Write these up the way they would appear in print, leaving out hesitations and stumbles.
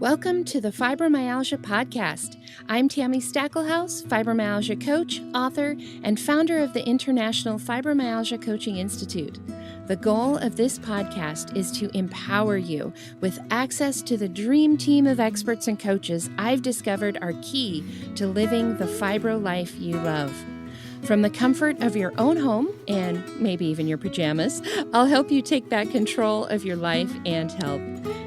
Welcome to the Fibromyalgia Podcast. I'm Tami Stackelhaus, fibromyalgia coach, author, and founder of the International Fibromyalgia Coaching Institute. The goal of this podcast is to empower you with access to the dream team of experts and coaches I've discovered are key to living the fibro life you love. From the comfort of your own home, and maybe even your pajamas, I'll help you take back control of your life and health.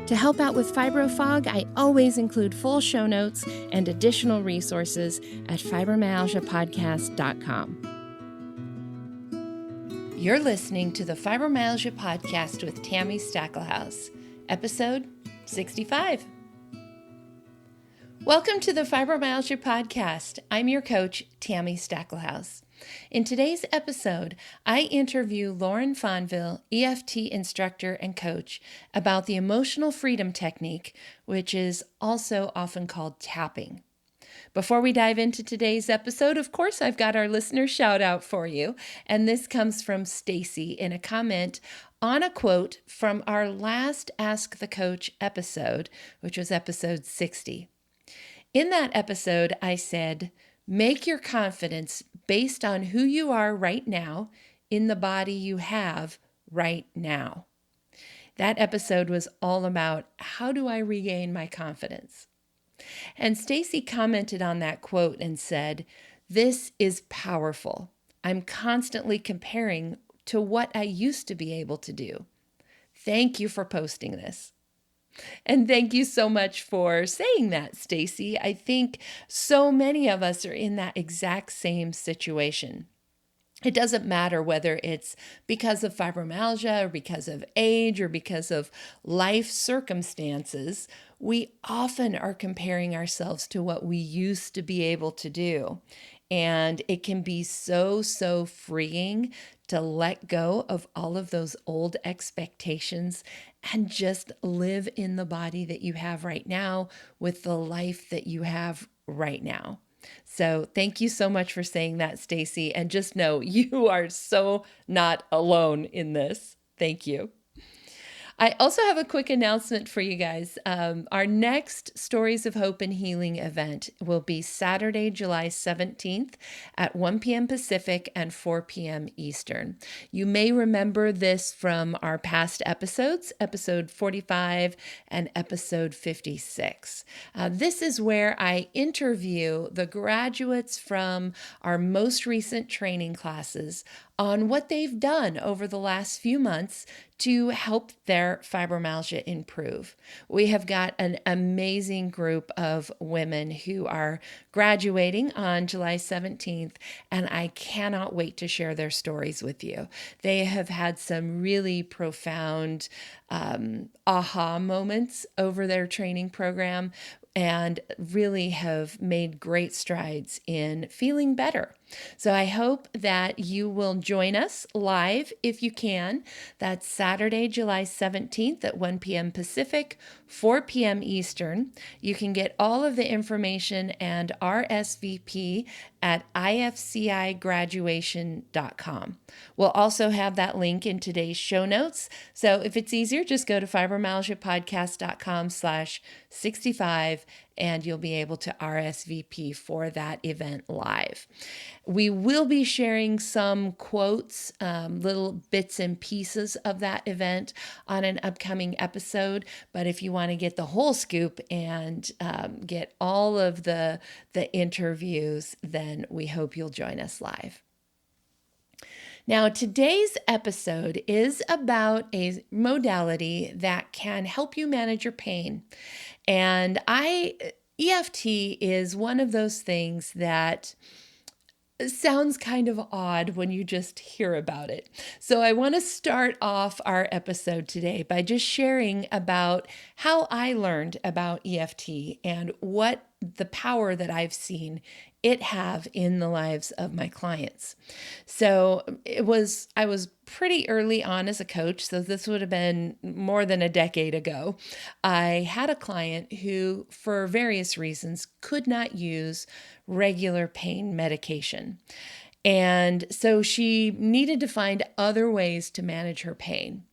To help out with FibroFog, I always include full show notes and additional resources at fibromyalgiapodcast.com. You're listening to the Fibromyalgia Podcast with Tami Stackelhaus, episode 65. Welcome to the Fibromyalgia Podcast. I'm your coach, Tami Stackelhaus. In today's episode, I interview Lauren Fonvielle, EFT instructor and coach, about the emotional freedom technique, which is also often called tapping. Before we dive into today's episode, of course, I've got our listener shout out for you, and this comes from Stacy in a comment on a quote from our last Ask the Coach episode, which was episode 60. In that episode, I said, make your confidence based on who you are right now in the body you have right now. That episode was all about how do I regain my confidence? And Stacy commented on that quote and said, this is powerful. I'm constantly comparing to what I used to be able to do. Thank you for posting this. And thank you so much for saying that, Stacy. I think so many of us are in that exact same situation. It doesn't matter whether it's because of fibromyalgia or because of age or because of life circumstances. We often are comparing ourselves to what we used to be able to do. And it can be so freeing to let go of all of those old expectations and just live in the body that you have right now with the life that you have right now. So thank you so much for saying that, Stacy. And just know you are so not alone in this. Thank you. I also have a quick announcement for you guys. Our next Stories of Hope and Healing event will be Saturday, July 17th at 1 p.m. Pacific and 4 p.m. Eastern. You may remember this from our past episodes, episode 45 and episode 56. This is where I interview the graduates from our most recent training classes on what they've done over the last few months to help their fibromyalgia improve. We have got an amazing group of women who are graduating on July 17th, and I cannot wait to share their stories with you. They have had some really profound aha moments over their training program and really have made great strides in feeling better. So I hope that you will join us live if you can. That's Saturday, July 17th at 1 p.m. Pacific, 4 p.m. Eastern. You can get all of the information and RSVP at ifcigraduation.com. We'll also have that link in today's show notes. So if it's easier, just go to fibromyalgiapodcast.com/65 and you'll be able to RSVP for that event live. We will be sharing some quotes, little bits and pieces of that event on an upcoming episode. But if you want to get the whole scoop and get all of the interviews, then we hope you'll join us live. Now, today's episode is about a modality that can help you manage your pain. And EFT is one of those things that sounds kind of odd when you just hear about it. So I want to start off our episode today by just sharing about how I learned about EFT and what the power that I've seen it have in the lives of my clients. So I was pretty early on as a coach, so this would have been more than a decade ago. I had a client who, for various reasons, could not use regular pain medication. And so she needed to find other ways to manage her pain.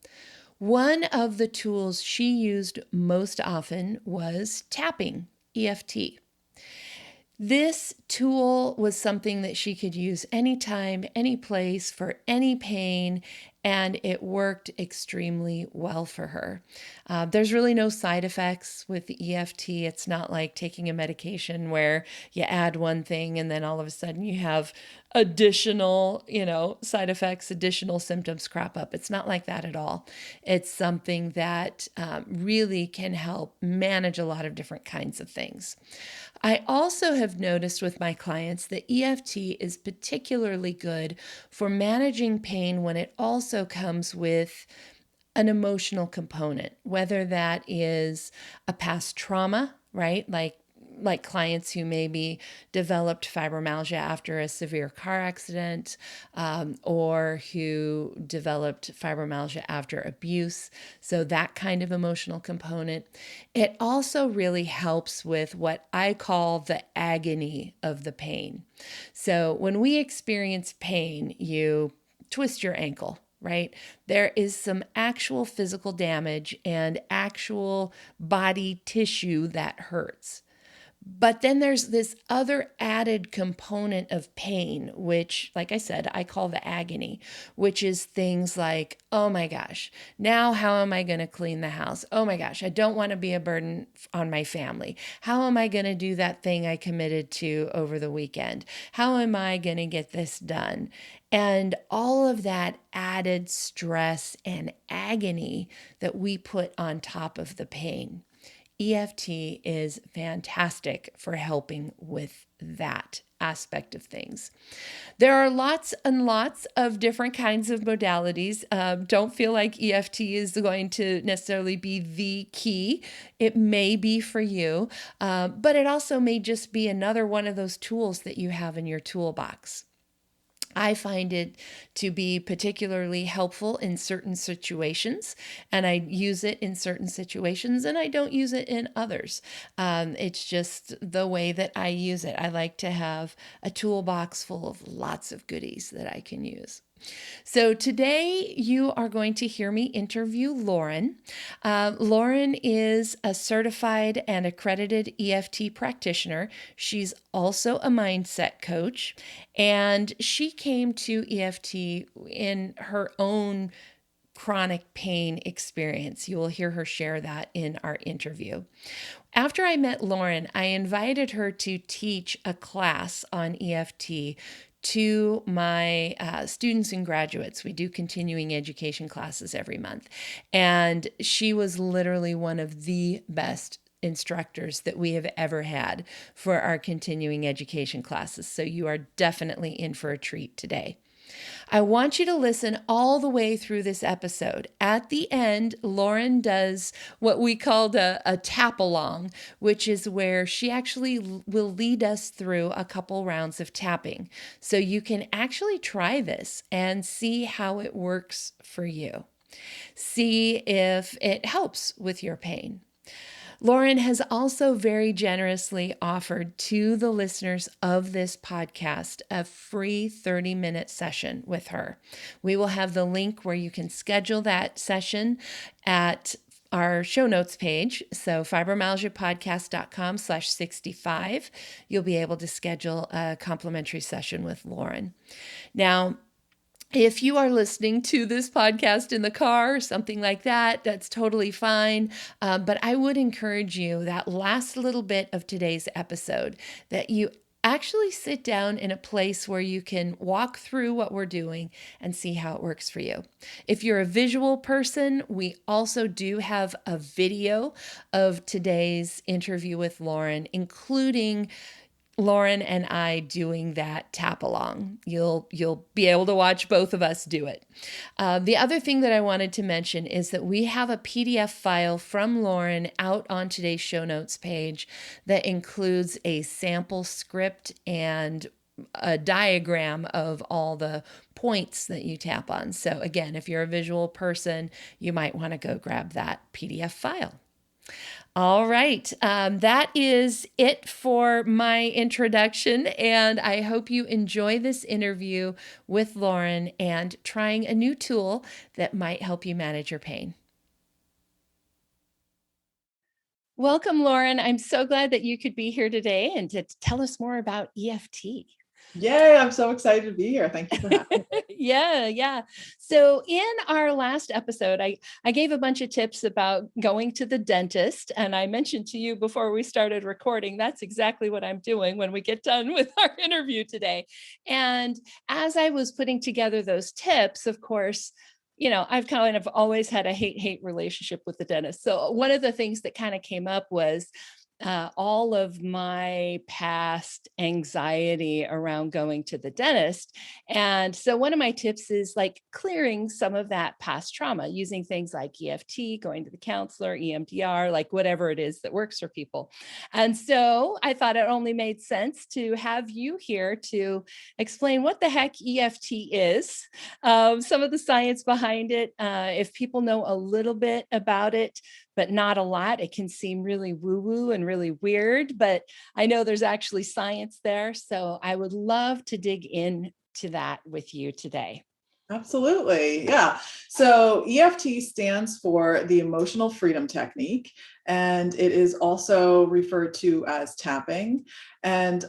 One of the tools she used most often was tapping, EFT. This tool was something that she could use anytime, any place, for any pain, and it worked extremely well for her. There's really no side effects with the EFT. It's not like taking a medication where you add one thing and then all of a sudden you have additional, side effects, additional symptoms crop up. It's not like that at all. It's something that really can help manage a lot of different kinds of things. I also have noticed with my clients that EFT is particularly good for managing pain when it also comes with an emotional component, whether that is a past trauma, right? Like clients who maybe developed fibromyalgia after a severe car accident, or who developed fibromyalgia after abuse. So that kind of emotional component. It also really helps with what I call the agony of the pain. So when we experience pain, you twist your ankle, right? There is some actual physical damage and actual body tissue that hurts. But then there's this other added component of pain, which, like I said, I call the agony, which is things like, oh my gosh, now how am I going to clean the house? Oh my gosh, I don't want to be a burden on my family. How am I going to do that thing I committed to over the weekend? How am I going to get this done? And all of that added stress and agony that we put on top of the pain. EFT is fantastic for helping with that aspect of things. There are lots and lots of different kinds of modalities. Don't feel like EFT is going to necessarily be the key. It may be for you, but it also may just be another one of those tools that you have in your toolbox. I find it to be particularly helpful in certain situations, and I use it in certain situations, and I don't use it in others. It's just the way that I use it. I like to have a toolbox full of lots of goodies that I can use. So today you are going to hear me interview Lauren. Lauren is a certified and accredited EFT practitioner. She's also a mindset coach, and she came to EFT in her own chronic pain experience. You will hear her share that in our interview. After I met Lauren, I invited her to teach a class on EFT to my students and graduates. We do continuing education classes every month. And she was literally one of the best instructors that we have ever had for our continuing education classes. So you are definitely in for a treat today. I want you to listen all the way through this episode. At the end, Lauren does what we called a tap along, which is where she actually will lead us through a couple rounds of tapping. So you can actually try this and see how it works for you. See if it helps with your pain. Lauren has also very generously offered to the listeners of this podcast a free 30-minute session with her. We will have the link where you can schedule that session at our show notes page. So fibromyalgiapodcast.com/65. You'll be able to schedule a complimentary session with Lauren. Now, if you are listening to this podcast in the car or something like that, that's totally fine. But I would encourage you that last little bit of today's episode that you actually sit down in a place where you can walk through what we're doing and see how it works for you. If you're a visual person, we also do have a video of today's interview with Lauren, including Lauren and I doing that tap along. You'll be able to watch both of us do it. The other thing that I wanted to mention is that we have a PDF file from Lauren out on today's show notes page that includes a sample script and a diagram of all the points that you tap on. So again, if you're a visual person, you might want to go grab that PDF file. All right, that is it for my introduction, and I hope you enjoy this interview with Lauren and trying a new tool that might help you manage your pain. Welcome, Lauren. I'm so glad that you could be here today and to tell us more about EFT. Yay, I'm so excited to be here. Thank you for having me. Yeah. So in our last episode, I gave a bunch of tips about going to the dentist. And I mentioned to you before we started recording, that's exactly what I'm doing when we get done with our interview today. And as I was putting together those tips, of course, I've kind of always had a hate relationship with the dentist. So one of the things that kind of came up was all of my past anxiety around going to the dentist. And so one of my tips is like clearing some of that past trauma using things like EFT, going to the counselor, EMDR, like whatever it is that works for people. And so I thought it only made sense to have you here to explain what the heck EFT is, some of the science behind it. If people know a little bit about it, but not a lot, it can seem really woo-woo and really weird, but I know there's actually science there. So I would love to dig into that with you today. Absolutely. Yeah. So EFT stands for the Emotional Freedom Technique, and it is also referred to as tapping. And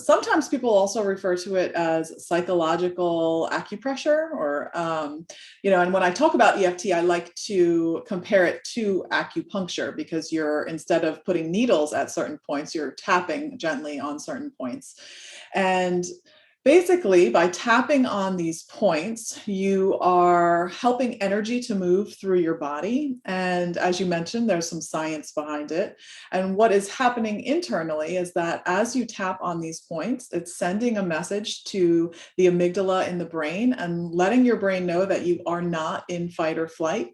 sometimes people also refer to it as psychological acupressure, or, and when I talk about EFT, I like to compare it to acupuncture because instead of putting needles at certain points, you're tapping gently on certain points. And basically, by tapping on these points, you are helping energy to move through your body. And as you mentioned, there's some science behind it. And what is happening internally is that as you tap on these points, it's sending a message to the amygdala in the brain and letting your brain know that you are not in fight or flight.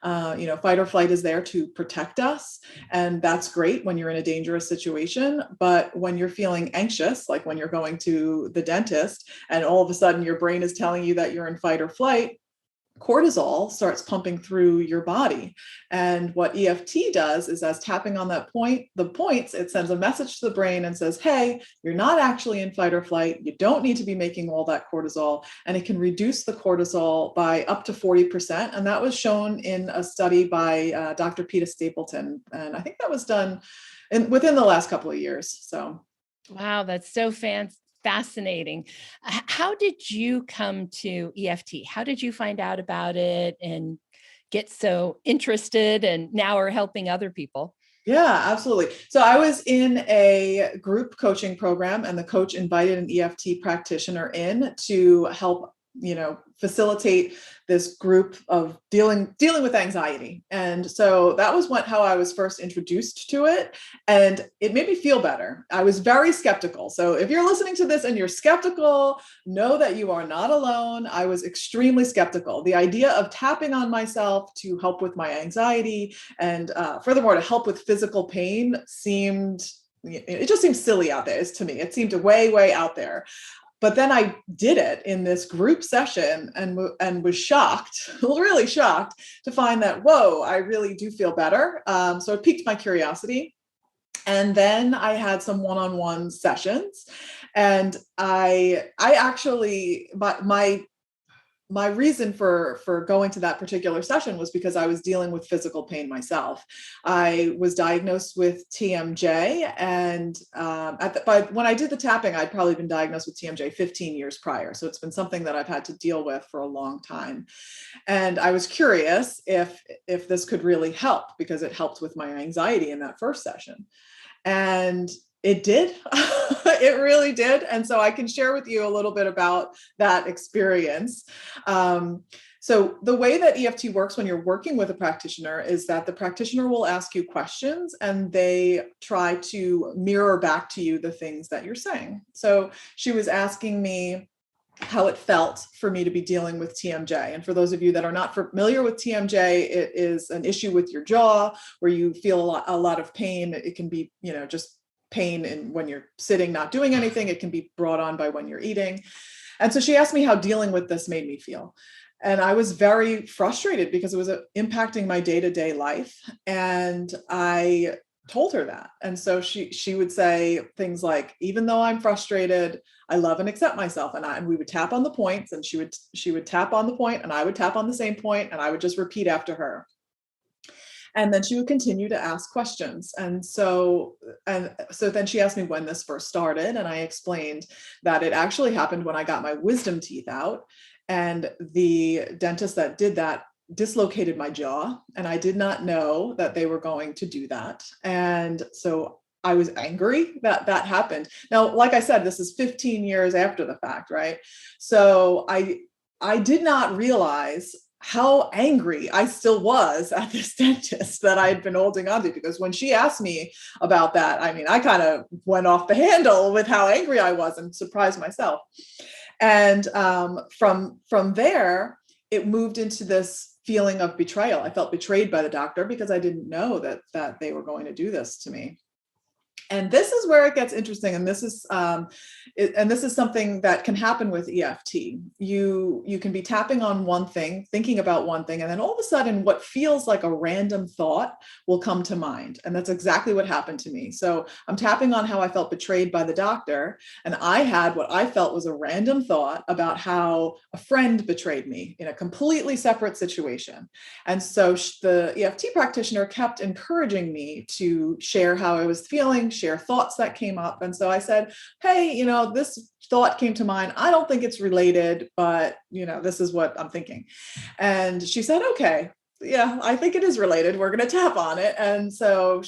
Fight or flight is there to protect us. And that's great when you're in a dangerous situation. But when you're feeling anxious, like when you're going to the dentist, and all of a sudden your brain is telling you that you're in fight or flight, cortisol starts pumping through your body. And what EFT does is, as tapping on the points, it sends a message to the brain and says, hey, you're not actually in fight or flight. You don't need to be making all that cortisol. And it can reduce the cortisol by up to 40%. And that was shown in a study by Dr. Peter Stapleton. And I think that was done within the last couple of years. So. Wow, that's so fascinating. How did you come to EFT? How did you find out about it and get so interested and now are helping other people? Yeah, absolutely. So I was in a group coaching program, and the coach invited an EFT practitioner in to help, facilitate this group of dealing with anxiety. And so that was how I was first introduced to it, and it made me feel better. I was very skeptical. So if you're listening to this and you're skeptical, know that you are not alone. I was extremely skeptical. The idea of tapping on myself to help with my anxiety and furthermore to help with physical pain it just seemed silly out there. To me, it seemed way out there. But then I did it in this group session and was shocked, really shocked, to find that, whoa, I really do feel better. So it piqued my curiosity. And then I had some one-on-one sessions, and I actually, my reason for going to that particular session was because I was dealing with physical pain myself. I was diagnosed with TMJ, and when I did the tapping, I'd probably been diagnosed with TMJ 15 years prior. So it's been something that I've had to deal with for a long time. And I was curious if this could really help, because it helped with my anxiety in that first session. And it did. It really did. And so I can share with you a little bit about that experience. So the way that EFT works when you're working with a practitioner is that the practitioner will ask you questions, and they try to mirror back to you the things that you're saying. So she was asking me how it felt for me to be dealing with TMJ. And for those of you that are not familiar with TMJ, it is an issue with your jaw where you feel a lot of pain. It can be, just pain when you're sitting, not doing anything. It can be brought on by when you're eating. And so she asked me how dealing with this made me feel. And I was very frustrated because it was impacting my day-to-day life. And I told her that. And so she would say things like, even though I'm frustrated, I love and accept myself. And we would tap on the points, and she would tap on the point, and I would tap on the same point, and I would just repeat after her. And then she would continue to ask questions. And so then she asked me when this first started. And I explained that it actually happened when I got my wisdom teeth out. And the dentist that did that dislocated my jaw. And I did not know that they were going to do that. And so I was angry that that happened. Now, like I said, this is 15 years after the fact, right? So I did not realize how angry I still was at this dentist that I had been holding on to, because when she asked me about that, I mean, I kind of went off the handle with how angry I was and surprised myself. And from there, it moved into this feeling of betrayal. I felt betrayed by the doctor because I didn't know that they were going to do this to me. And this is where it gets interesting. And this is something that can happen with EFT. You can be tapping on one thing, thinking about one thing, and then all of a sudden what feels like a random thought will come to mind. And that's exactly what happened to me. So I'm tapping on how I felt betrayed by the doctor. And I had what I felt was a random thought about how a friend betrayed me in a completely separate situation. And so the EFT practitioner kept encouraging me to share how I was feeling, share thoughts that came up. And so I said, hey, this thought came to mind. I don't think it's related, but this is what I'm thinking. And she said, okay, yeah, I think it is related. We're going to tap on it. And so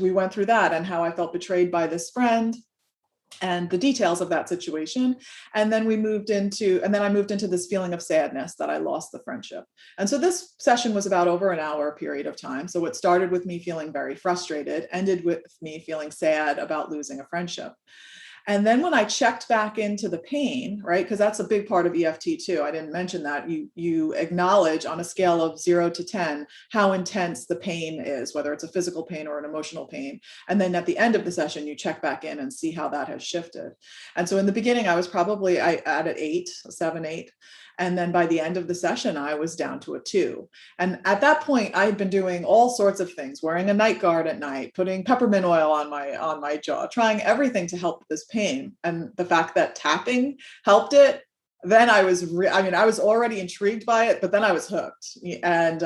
we went through that and how I felt betrayed by this friend and the details of that situation. And then I moved into this feeling of sadness that I lost the friendship. And so this session was about over an hour period of time. So it started with me feeling very frustrated, ended with me feeling sad about losing a friendship. And then when I checked back into the pain, right, because that's a big part of EFT too. I didn't mention that. You acknowledge on a scale of 0 to 10 how intense the pain is, whether it's a physical pain or an emotional pain. And then at the end of the session, you check back in and see how that has shifted. And so in the beginning, I added 8, 7, 8. And then by the end of the session, I was down to a 2. And at that point, I had been doing all sorts of things, wearing a night guard at night, putting peppermint oil on my jaw, trying everything to help this pain. And the fact that tapping helped it, then I was already intrigued by it, but then I was hooked. And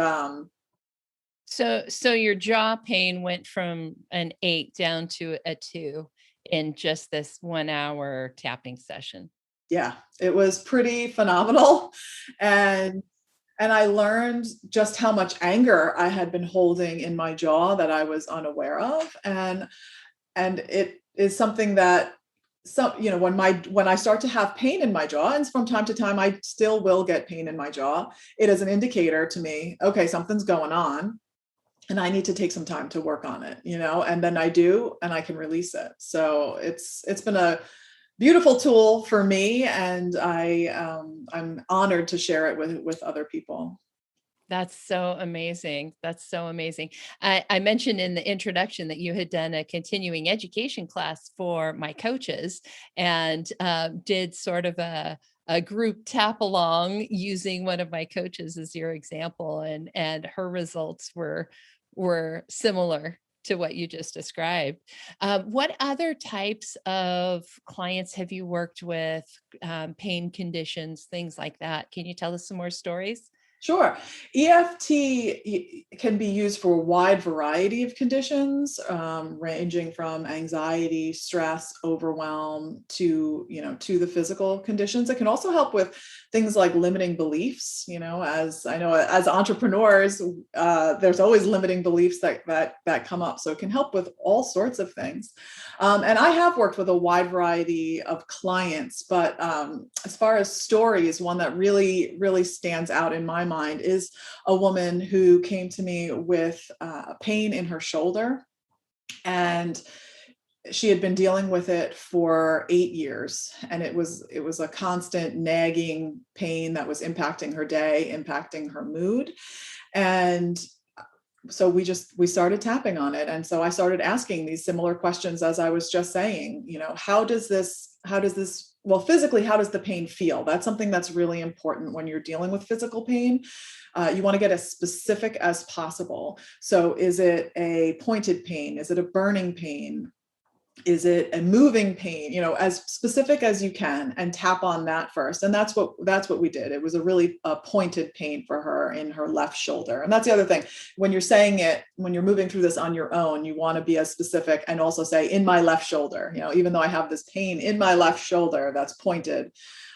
So your jaw pain went from an 8 down to a 2 in just this 1 hour tapping session. Yeah, it was pretty phenomenal. And I learned just how much anger I had been holding in my jaw that I was unaware of. And it is something that when I start to have pain in my jaw, and from time to time I still will get pain in my jaw, it is an indicator to me, okay, something's going on and I need to take some time to work on it, and then I do, and I can release it. So it's been a beautiful tool for me, and I'm honored to share it with other people. That's so amazing. That's so amazing. I mentioned in the introduction that you had done a continuing education class for my coaches and did sort of a group tap along using one of my coaches as your example, and her results were similar to what you just described. What other types of clients have you worked with, pain conditions, things like that? Can you tell us some more stories? Sure. EFT can be used for a wide variety of conditions, ranging from anxiety, stress, overwhelm to the physical conditions. It can also help with things like limiting beliefs. As I know, as entrepreneurs, there's always limiting beliefs that come up. So it can help with all sorts of things. And I have worked with a wide variety of clients, but as far as stories, one that really, really stands out in my mind is a woman who came to me with pain in her shoulder, and she had been dealing with it for 8 years, and it was a constant nagging pain that was impacting her day, impacting her mood. And so we started tapping on it. And so I started asking these similar questions as I was just saying, how does this, well, physically, how does the pain feel? That's something that's really important when you're dealing with physical pain. You want to get as specific as possible. So is it a pointed pain? Is it a burning pain? Is it a moving pain? As specific as you can, and tap on that first. And that's what we did. It was a really pointed pain for her in her left shoulder. And that's the other thing. When you're saying it, when you're moving through this on your own, you want to be as specific and also say in my left shoulder, even though I have this pain in my left shoulder that's pointed,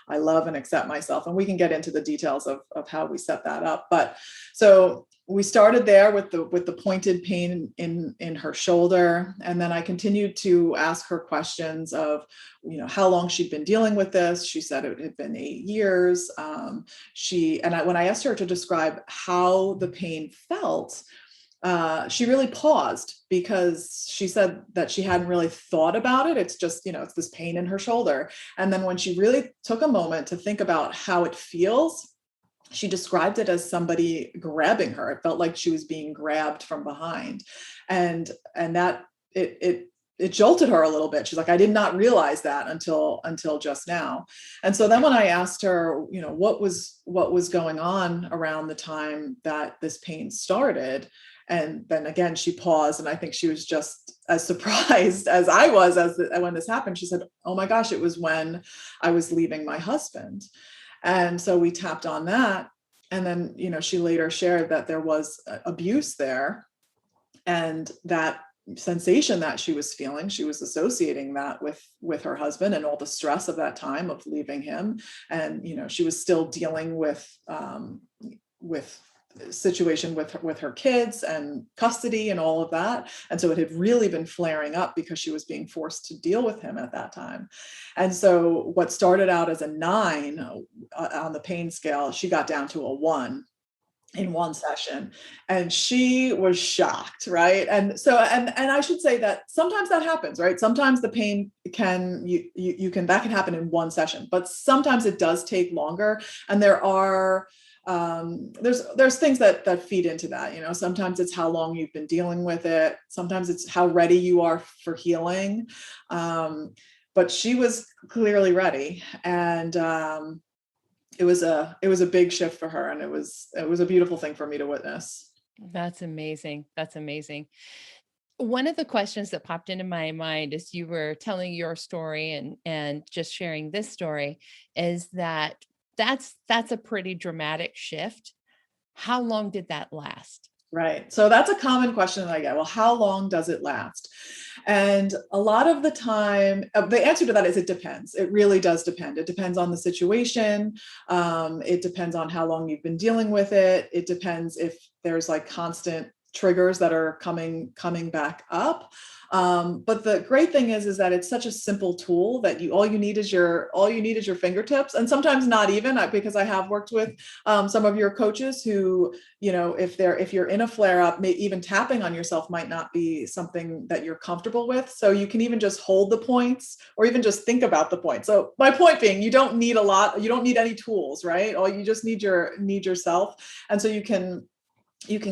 I love and accept myself. And we can get into the details of how we set that up. But so we started there with the pointed pain in her shoulder. And then I continued to ask her questions of, how long she'd been dealing with this. She said it had been 8 years. When I asked her to describe how the pain felt, she really paused, because she said that she hadn't really thought about it. It's just, it's this pain in her shoulder. And then when she really took a moment to think about how it feels, she described it as somebody grabbing her. It felt like she was being grabbed from behind. And that it jolted her a little bit. She's like, I did not realize that until just now. And so then when I asked her, what was going on around the time that this pain started, and then again, she paused, and I think she was just as surprised as I was when this happened. She said, oh my gosh, it was when I was leaving my husband. And so we tapped on that. And then, she later shared that there was abuse there, and that sensation that she was feeling, she was associating that with her husband and all the stress of that time of leaving him. And, she was still dealing with situation with her kids and custody and all of that. And so it had really been flaring up because she was being forced to deal with him at that time. And so what started out as a 9 on the pain scale, she got down to a 1 in one session, and she was shocked, right? And so, and I should say that sometimes that happens, right? Sometimes the pain can that can happen in one session, but sometimes it does take longer. And there are there's things that feed into that. Sometimes it's how long you've been dealing with it. Sometimes it's how ready you are for healing. But she was clearly ready, and it was a big shift for her, and it was a beautiful thing for me to witness. That's amazing. That's amazing. One of the questions that popped into my mind as you were telling your story and just sharing this story is that's a pretty dramatic shift. How long did that last? Right. So that's a common question that I get. Well, how long does it last? And a lot of the time, the answer to that is it depends. It really does depend. It depends on the situation. It depends on how long you've been dealing with it. It depends if there's like constant triggers that are coming back up. But the great thing is that it's such a simple tool that all you need is your fingertips. And sometimes not even, because I have worked with some of your coaches who, if you're in a flare up, even tapping on yourself might not be something that you're comfortable with. So you can even just hold the points, or even just think about the points. So my point being, you don't need a lot, you don't need any tools, right? All you just need yourself. And so you can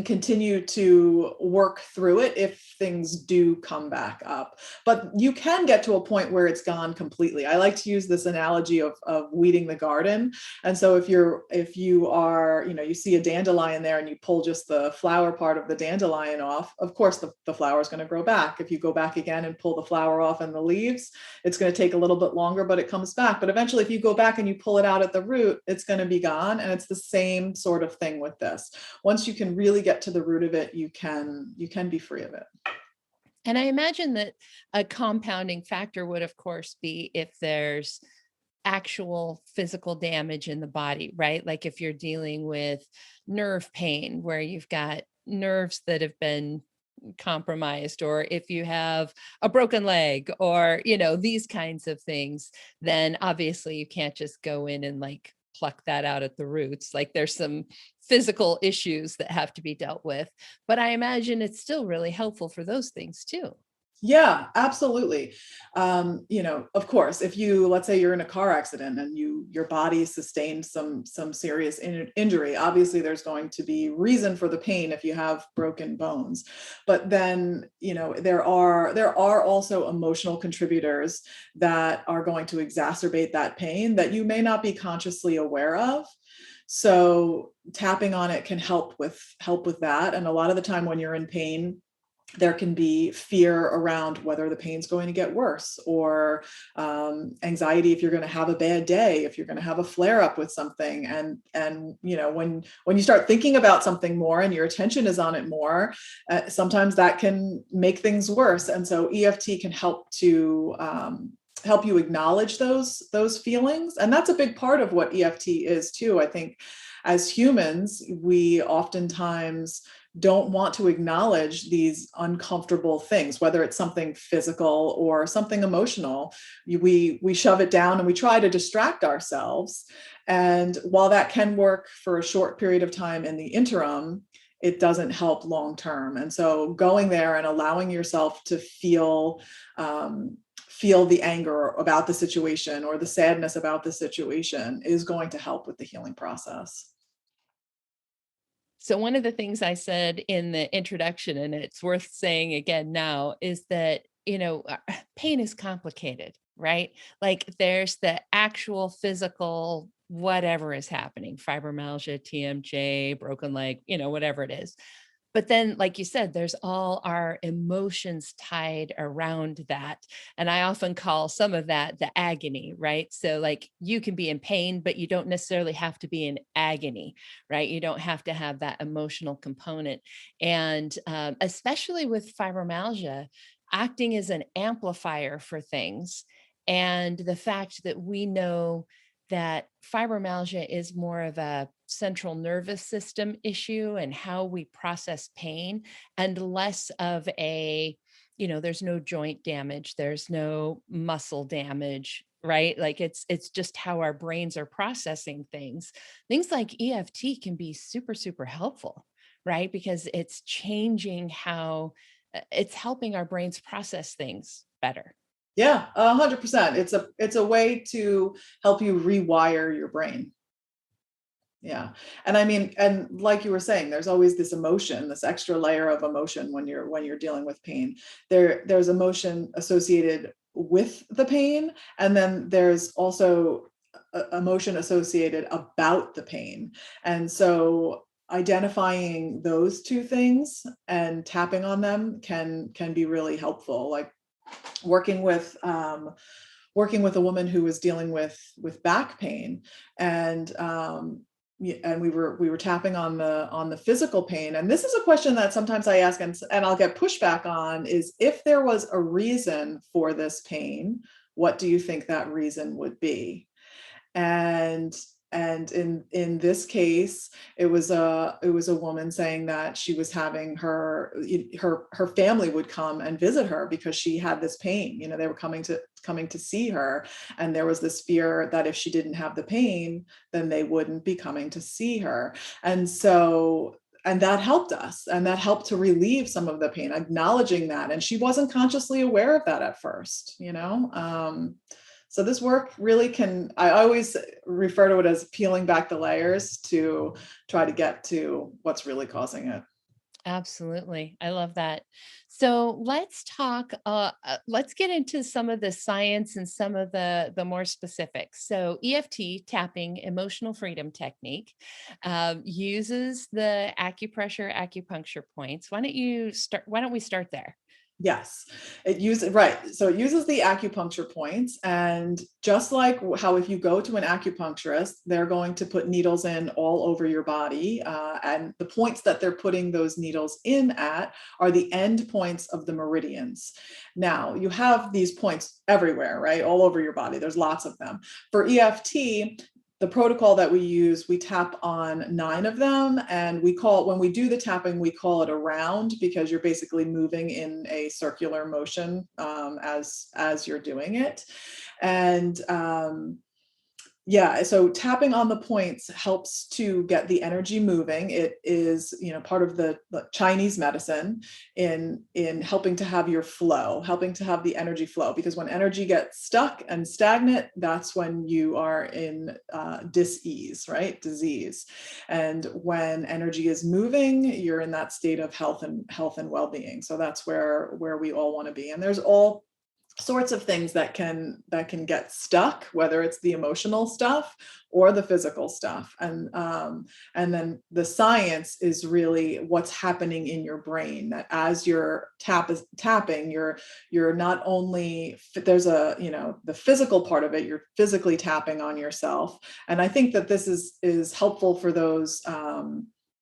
continue to work through it if things do come back up. But you can get to a point where it's gone completely. I like to use this analogy of weeding the garden. And so if you are, you see a dandelion there and you pull just the flower part of the dandelion off, of course the flower is going to grow back. If you go back again and pull the flower off and the leaves, it's going to take a little bit longer, but it comes back. But eventually, if you go back and you pull it out at the root, it's going to be gone. And it's the same sort of thing with this. Once you can really get to the root of it, you can be free of it. And I imagine that a compounding factor would, of course, be if there's actual physical damage in the body, right? Like if you're dealing with nerve pain where you've got nerves that have been compromised, or if you have a broken leg, or, these kinds of things, then obviously you can't just go in and like pluck that out at the roots. Like there's some physical issues that have to be dealt with, but I imagine it's still really helpful for those things too. Yeah, absolutely. Of course, if let's say you're in a car accident and your body sustained some serious injury, obviously there's going to be reason for the pain if you have broken bones. But then, there are also emotional contributors that are going to exacerbate that pain that you may not be consciously aware of. So tapping on it can help with that. And a lot of the time when you're in pain, there can be fear around whether the pain's going to get worse, or anxiety if you're going to have a bad day, if you're going to have a flare up with something. And when you start thinking about something more and your attention is on it more, sometimes that can make things worse. And so EFT can help to help you acknowledge those feelings. And that's a big part of what EFT is too. I think as humans, we oftentimes don't want to acknowledge these uncomfortable things, whether it's something physical or something emotional. We shove it down and we try to distract ourselves. And while that can work for a short period of time in the interim, it doesn't help long term. And so going there and allowing yourself to feel the anger about the situation or the sadness about the situation is going to help with the healing process. So one of the things I said in the introduction, and it's worth saying again now, is that, pain is complicated, right? Like there's the actual physical, whatever is happening, fibromyalgia, TMJ, broken leg, whatever it is. But then, like you said, there's all our emotions tied around that. And I often call some of that the agony, right? So, like, you can be in pain, but you don't necessarily have to be in agony, right? You don't have to have that emotional component. And especially with fibromyalgia, acting as an amplifier for things. And the fact that we know that fibromyalgia is more of a central nervous system issue and how we process pain, and less of a, there's no joint damage, there's no muscle damage, right? Like it's just how our brains are processing things. Things like EFT can be super, super helpful, right? Because it's changing how it's helping our brains process things better. Yeah, 100%. It's a way to help you rewire your brain. Yeah. And I mean, and like you were saying, there's always this emotion, this extra layer of emotion when you're dealing with pain. There's emotion associated with the pain, and then there's also emotion associated about the pain. And so identifying those two things and tapping on them can be really helpful. Like working with a woman who was dealing with back pain, and and we were tapping on the physical pain. And this is a question that sometimes I ask, and I'll get pushback on, is if there was a reason for this pain, what do you think that reason would be? And in this case, it was a woman saying that she was having her family would come and visit her because she had this pain. They were coming to see her, and there was this fear that if she didn't have the pain, then they wouldn't be coming to see her. And so, and that helped us, and that helped to relieve some of the pain, acknowledging that. And she wasn't consciously aware of that at first. So this work really I always refer to it as peeling back the layers to try to get to what's really causing it. Absolutely. I love that. So let's talk, let's get into some of the science and some of the more specifics. So EFT, tapping, emotional freedom technique, uses the acupuncture points. Why don't we start there? Yes, it uses, right. So it uses the acupuncture points. And just like how if you go to an acupuncturist, they're going to put needles in all over your body. And the points that they're putting those needles in at are the end points of the meridians. Now, you have these points everywhere, right? All over your body. There's lots of them. For EFT, the protocol that we use, we tap on 9 of them, and when we do the tapping, we call it a round, because you're basically moving in a circular motion as you're doing it. And yeah, so tapping on the points helps to get the energy moving. It is, part of the Chinese medicine in helping to have your flow, helping to have the energy flow. Because when energy gets stuck and stagnant, that's when you are in dis-ease, right? Disease. And when energy is moving, you're in that state of health and well-being. So that's where we all want to be. And there's all sorts of things that can get stuck, whether it's the emotional stuff or the physical stuff. And then the science is really what's happening in your brain, that as you're tapping, you're not only there's a, the physical part of it, you're physically tapping on yourself. And I think that this is helpful for those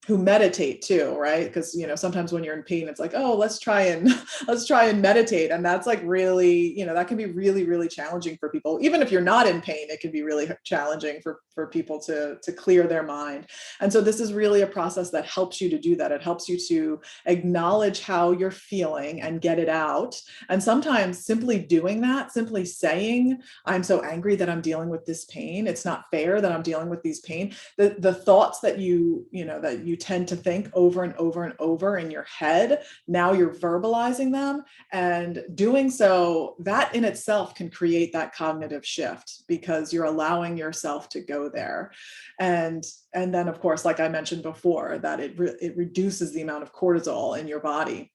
who meditate too, right? Because sometimes when you're in pain, it's like, oh, let's try and let's try and meditate, and that's like really, that can be really, really challenging for people. Even if you're not in pain, it can be really challenging for people to clear their mind. And so this is really a process that helps you to do that. It helps you to acknowledge how you're feeling and get it out. And sometimes simply doing that, simply saying, I'm so angry that I'm dealing with this pain. It's not fair that I'm dealing with these pain. The thoughts that that you tend to think over and over and over in your head, now you're verbalizing them, and doing so, that in itself can create that cognitive shift, because you're allowing yourself to go there. And then, of course, like I mentioned before, that it reduces the amount of cortisol in your body.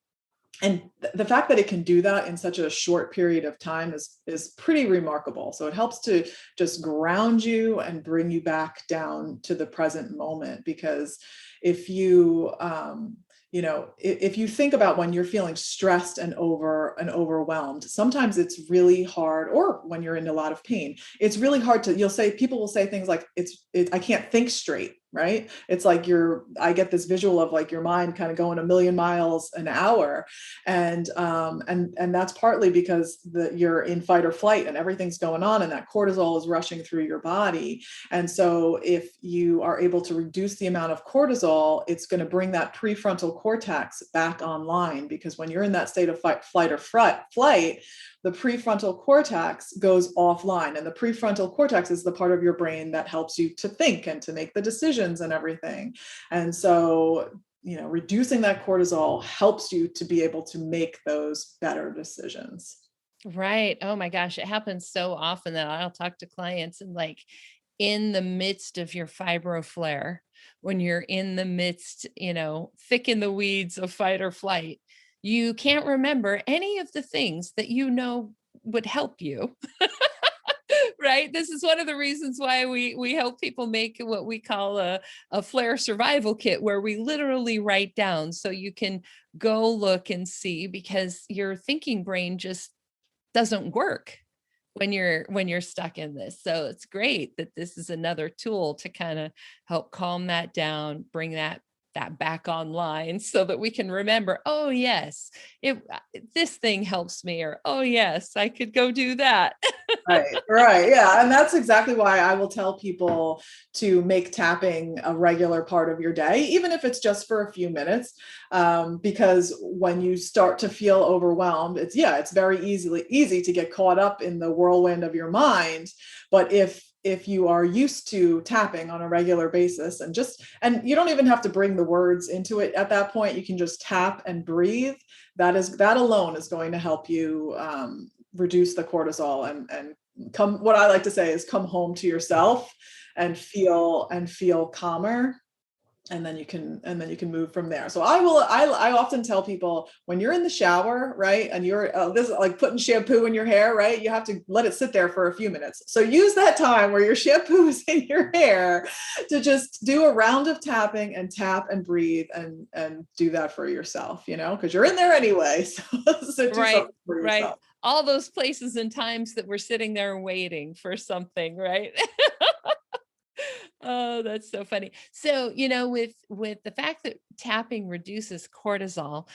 And the fact that it can do that in such a short period of time is pretty remarkable. So it helps to just ground you and bring you back down to the present moment. Because if you if you think about when you're feeling stressed and overwhelmed, sometimes it's really hard, or when you're in a lot of pain, it's really hard to, people will say things like, I can't think straight, right? It's like I get this visual of like your mind kind of going a million miles an hour. And that's partly because you're in fight or flight and everything's going on, and that cortisol is rushing through your body. And so if you are able to reduce the amount of cortisol, it's going to bring that prefrontal cortex back online, because when you're in that state of fight, flight, or flight, the prefrontal cortex goes offline. And the prefrontal cortex is the part of your brain that helps you to think and to make the decisions and everything. And so, reducing that cortisol helps you to be able to make those better decisions. Right. Oh my gosh. It happens so often that I'll talk to clients and like in the midst of your fibro flare, when you're in the midst, thick in the weeds of fight or flight, you can't remember any of the things that would help you. Right. This is one of the reasons why we help people make what we call a flare survival kit, where we literally write down so you can go look and see, because your thinking brain just doesn't work when you're stuck in this. So it's great that this is another tool to kind of help calm that down, bring that back online, so that we can remember, oh yes, this thing helps me, or oh yes, I could go do that. Right. Yeah. And that's exactly why I will tell people to make tapping a regular part of your day, even if it's just for a few minutes. Because when you start to feel overwhelmed, it's very easy to get caught up in the whirlwind of your mind. But if you are used to tapping on a regular basis, and you don't even have to bring the words into it at that point, you can just tap and breathe. That alone is going to help you reduce the cortisol, and what I like to say is come home to yourself and feel calmer. And then you can move from there. So I often tell people, when you're in the shower, right, and you're this is like putting shampoo in your hair, right, you have to let it sit there for a few minutes. So use that time where your shampoo is in your hair to just do a round of tapping, and tap and breathe, and do that for yourself, because you're in there anyway. So do Right, something for right. yourself. All those places and times that we're sitting there waiting for something, right? Oh, that's so funny. So, with the fact that tapping reduces cortisol,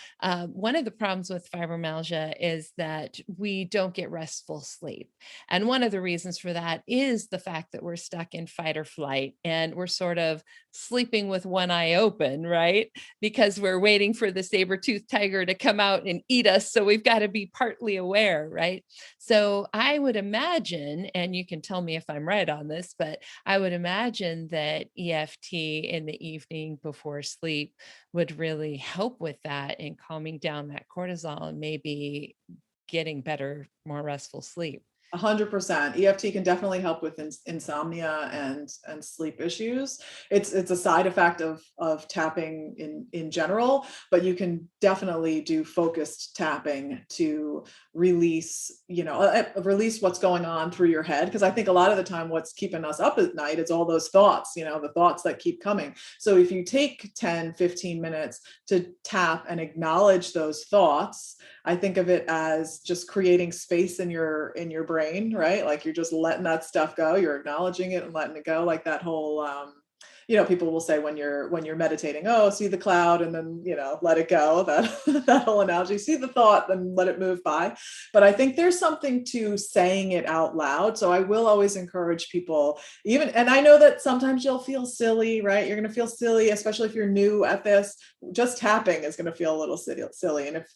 one of the problems with fibromyalgia is that we don't get restful sleep. And one of the reasons for that is the fact that we're stuck in fight or flight, and we're sort of sleeping with one eye open, right? Because we're waiting for the saber-toothed tiger to come out and eat us. So we've got to be partly aware, right? So I would imagine, and you can tell me if I'm right on this, but I would imagine that EFT in the evening before sleep would really help with that and calming down that cortisol, and maybe getting better, more restful sleep. 100%. EFT can definitely help with insomnia and sleep issues. It's a side effect of tapping in general, but you can definitely do focused tapping to release, release what's going on through your head. Because I think a lot of the time what's keeping us up at night is all those thoughts, the thoughts that keep coming. So if you take 10, 15 minutes to tap and acknowledge those thoughts, I think of it as just creating space in your brain, right? Like you're just letting that stuff go. You're acknowledging it and letting it go. Like that whole, people will say when you're meditating, oh, see the cloud and then, let it go. That that whole analogy, see the thought and let it move by. But I think there's something to saying it out loud. So I will always encourage people, and I know that sometimes you'll feel silly, right? You're going to feel silly, especially if you're new at this. Just tapping is going to feel a little silly. And if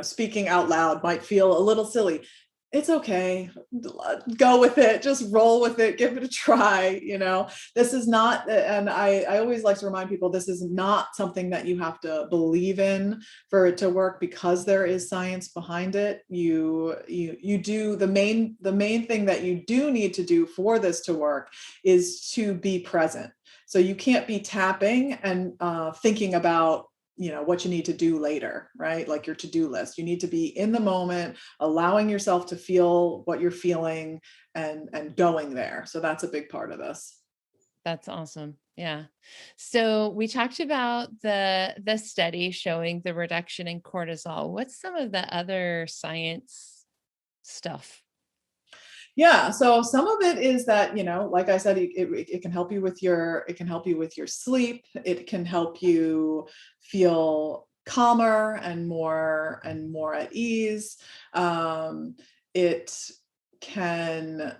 speaking out loud might feel a little silly. It's okay. Go with it. Just roll with it. Give it a try. This is not, and I always like to remind people, this is not something that you have to believe in for it to work, because there is science behind it. You do the main thing that you do need to do for this to work is to be present. So you can't be tapping and thinking about what you need to do later, right? Like your to-do list. You need to be in the moment, allowing yourself to feel what you're feeling and going there. So that's a big part of this. That's awesome. Yeah. So we talked about the study showing the reduction in cortisol. What's some of the other science stuff? Yeah. So some of it is that, like I said, it can help you with your sleep. It can help you feel calmer and more at ease. It can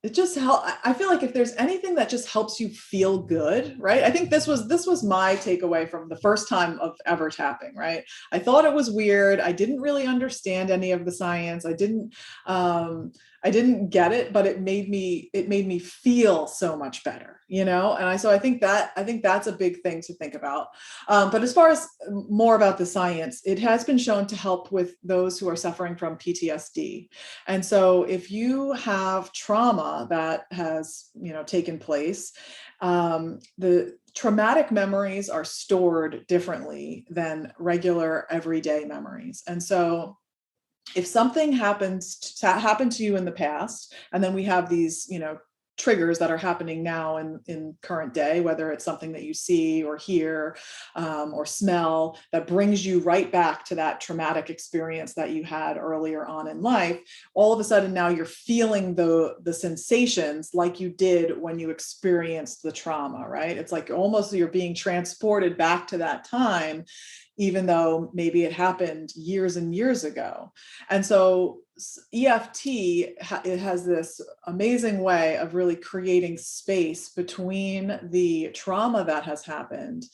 it just help. I feel like if there's anything that just helps you feel good, right? I think this was my takeaway from the first time of ever tapping, right? I thought it was weird. I didn't really understand any of the science. I didn't get it, but it made me feel so much better, And I think that's a big thing to think about. But as far as more about the science, it has been shown to help with those who are suffering from PTSD. And so if you have trauma that has, taken place, the traumatic memories are stored differently than regular everyday memories. And so if something happened to you in the past, and then we have these, triggers that are happening now in current day, whether it's something that you see or hear or smell that brings you right back to that traumatic experience that you had earlier on in life, all of a sudden now you're feeling the sensations like you did when you experienced the trauma, right? It's like almost you're being transported back to that time, even though maybe it happened years and years ago. And so EFT, it has this amazing way of really creating space between the trauma that has happened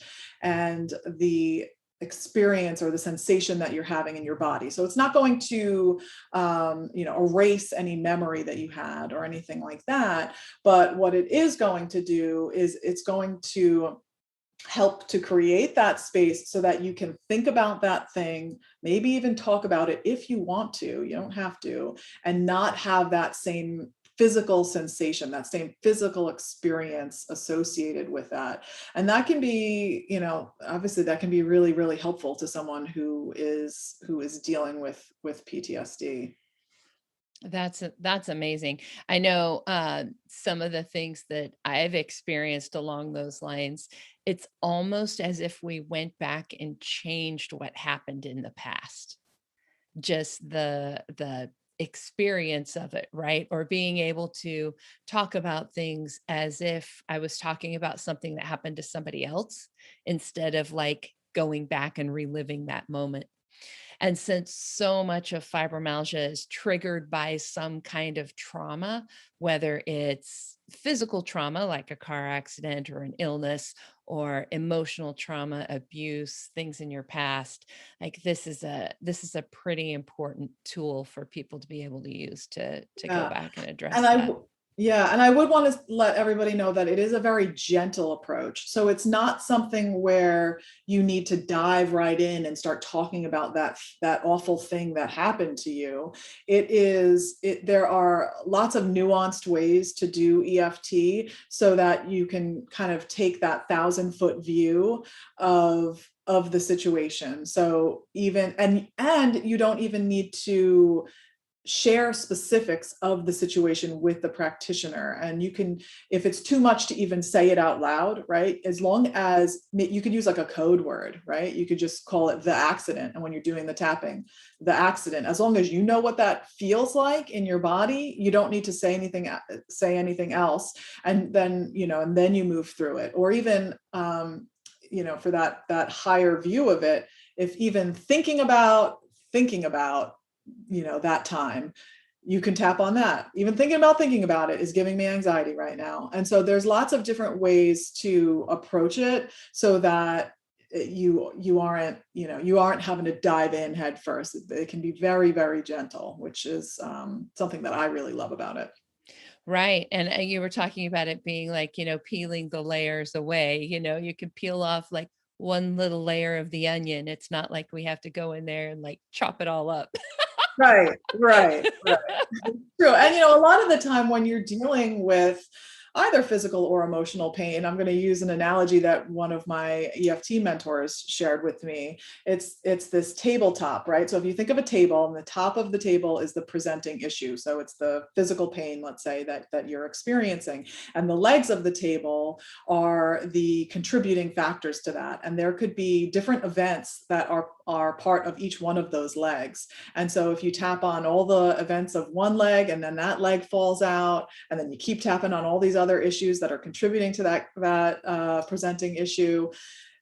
and the experience or the sensation that you're having in your body. So it's not going to, erase any memory that you had or anything like that. But what it is going to do is it's going to help to create that space so that you can think about that thing, maybe even talk about it if you want to, you don't have to, and not have that same physical sensation, that same physical experience associated with that. And that can be, obviously that can be really, really helpful to someone who is dealing with PTSD. That's amazing. I know some of the things that I've experienced along those lines. It's almost as if we went back and changed what happened in the past. Just the experience of it, right? Or being able to talk about things as if I was talking about something that happened to somebody else instead of like going back and reliving that moment. And since so much of fibromyalgia is triggered by some kind of trauma, whether it's physical trauma like a car accident or an illness, or emotional trauma, abuse, things in your past, like this is a pretty important tool for people to be able to use to go Yeah. back and And address that. Yeah, and I would want to let everybody know that it is a very gentle approach. So it's not something where you need to dive right in and start talking about that awful thing that happened to you. There are lots of nuanced ways to do EFT so that you can kind of take that 1,000-foot view of the situation. So even and you don't even need to share specifics of the situation with the practitioner. And you can, if it's too much to even say it out loud, right? As long as you could use like a code word, right? You could just call it the accident. And when you're doing the tapping, the accident, as long as you know what that feels like in your body, you don't need to say anything else. And then, and then you move through it. Or even, for that higher view of it, if even thinking about that time, you can tap on that. Even thinking about it is giving me anxiety right now. And so there's lots of different ways to approach it so that you aren't having to dive in head first. It can be very, very gentle, which is something that I really love about it. Right. And you were talking about it being like, peeling the layers away. You can peel off like one little layer of the onion. It's not like we have to go in there and like chop it all up. Right. True. And a lot of the time when you're dealing with either physical or emotional pain, I'm going to use an analogy that one of my EFT mentors shared with me. It's this tabletop, right? So if you think of a table, and the top of the table is the presenting issue. So it's the physical pain, let's say, that you're experiencing. And the legs of the table are the contributing factors to that. And there could be different events that are part of each one of those legs. And so if you tap on all the events of one leg and then that leg falls out, and then you keep tapping on all these other issues that are contributing to that presenting issue,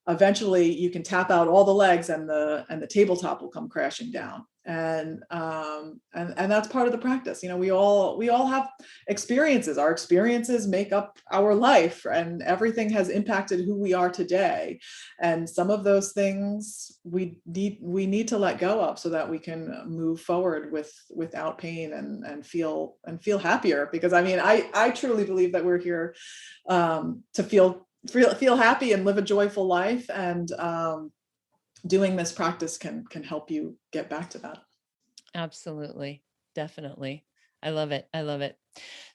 eventually you can tap out all the legs and the tabletop will come crashing down. And that's part of the practice. We all have experiences. Our experiences make up our life, and everything has impacted who we are today. And some of those things we need to let go of so that we can move forward without pain and feel happier. Because I truly believe that we're here to feel happy and live a joyful life, and doing this practice can help you get back to that. Absolutely. Definitely. I love it. I love it.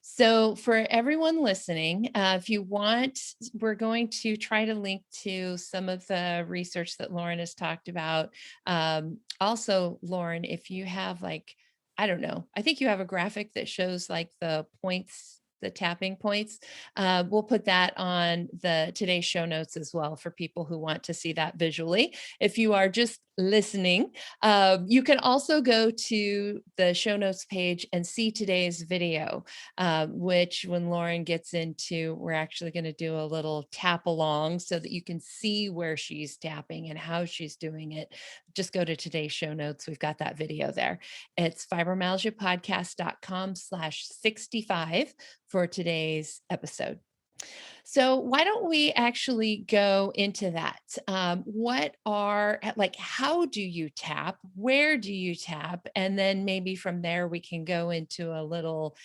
So for everyone listening, if you want, we're going to try to link to some of the research that Lauren has talked about. Also, Lauren, if you have I don't know, I think you have a graphic that shows like the points, the tapping points. We'll put that on today's show notes as well for people who want to see that visually. If you are just listening, you can also go to the show notes page and see today's video, which when Lauren gets into, we're actually going to do a little tap along so that you can see where she's tapping and how she's doing it. Just go to today's show notes. We've got that video there. It's fibromyalgiapodcast.com/65 for today's episode. So why don't we actually go into that? How do you tap? Where do you tap? And then maybe from there we can go into a little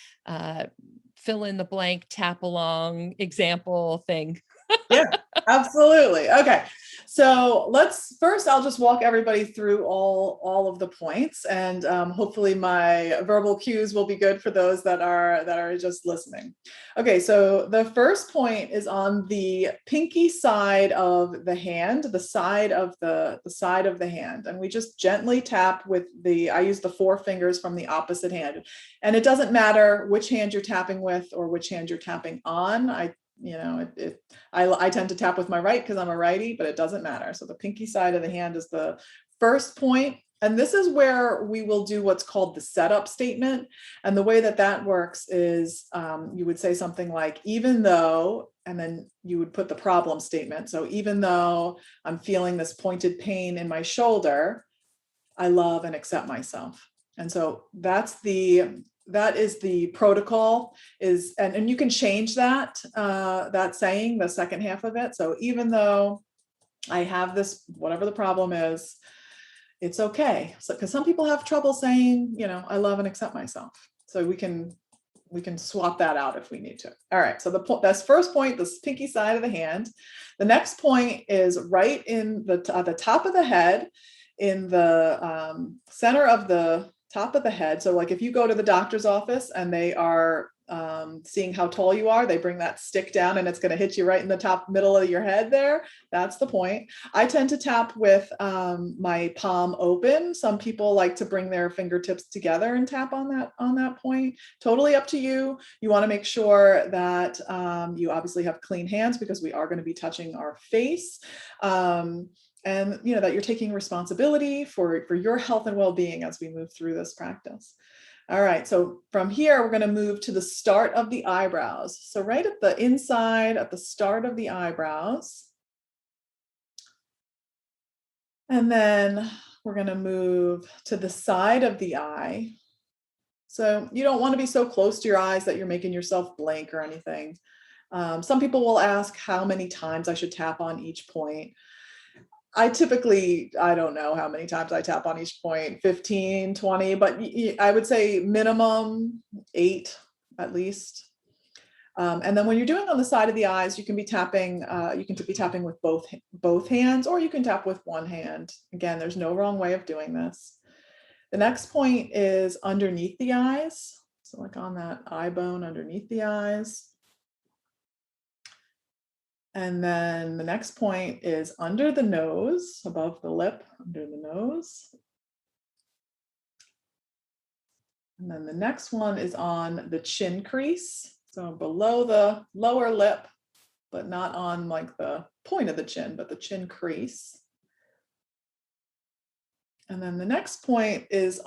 fill in the blank tap along example thing. Yeah, absolutely. Okay. So I'll just walk everybody through all of the points, and hopefully my verbal cues will be good for those that are just listening. Okay. So the first point is on the pinky side of the hand, the side of the hand. And we just gently tap I use the 4 fingers from the opposite hand, and it doesn't matter which hand you're tapping with or which hand you're tapping on. I tend to tap with my right because I'm a righty, but it doesn't matter. So the pinky side of the hand is the first point. And this is where we will do what's called the setup statement. And the way that works is you would say something like, even though, and then you would put the problem statement. So even though I'm feeling this pointed pain in my shoulder, I love and accept myself. And so that is the protocol, and you can change that saying, the second half of it. So even though I have this, whatever the problem is, it's okay. So, because some people have trouble saying, I love and accept myself. So we can swap that out if we need to. All right. So that's first point, the pinky side of the hand. The next point is right in the top of the head, in the center of the top of the head. So like if you go to the doctor's office and they are seeing how tall you are, they bring that stick down and it's going to hit you right in the top middle of your head there. That's the point. I tend to tap with my palm open. Some people like to bring their fingertips together and tap on that point. Totally up to you. You want to make sure that you obviously have clean hands because we are going to be touching our face. And that you're taking responsibility for your health and well-being as we move through this practice. All right, so from here, we're going to move to the start of the eyebrows. So right at the inside, at the start of the eyebrows. And then we're going to move to the side of the eye. So you don't want to be so close to your eyes that you're making yourself blink or anything. Some people will ask how many times I should tap on each point. I don't know how many times I tap on each point, 15, 20, but I would say minimum 8 at least. And then when you're doing on the side of the eyes, you can be tapping with both hands, or you can tap with one hand. Again, there's no wrong way of doing this. The next point is underneath the eyes. So like on that eye bone underneath the eyes. And then the next point is under the nose, above the lip, under the nose. And then the next one is on the chin crease. So below the lower lip, but not on like the point of the chin, but the chin crease. And then the next point is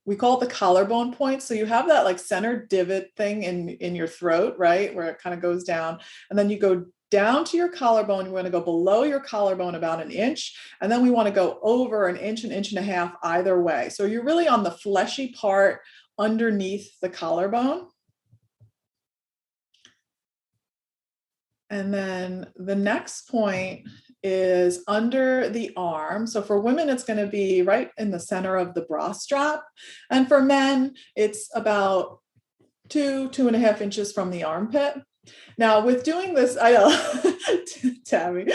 we call it the collarbone point. So you have that like center divot thing in your throat, right? Where it kind of goes down. And then you go down to your collarbone. You want to go below your collarbone about an inch. And then we want to go over an inch and a half either way. So you're really on the fleshy part underneath the collarbone. And then the next point is under the arm. So for women, it's going to be right in the center of the bra strap. And for men, it's about 2.5 inches from the armpit. Now, with doing this, I know, Tami,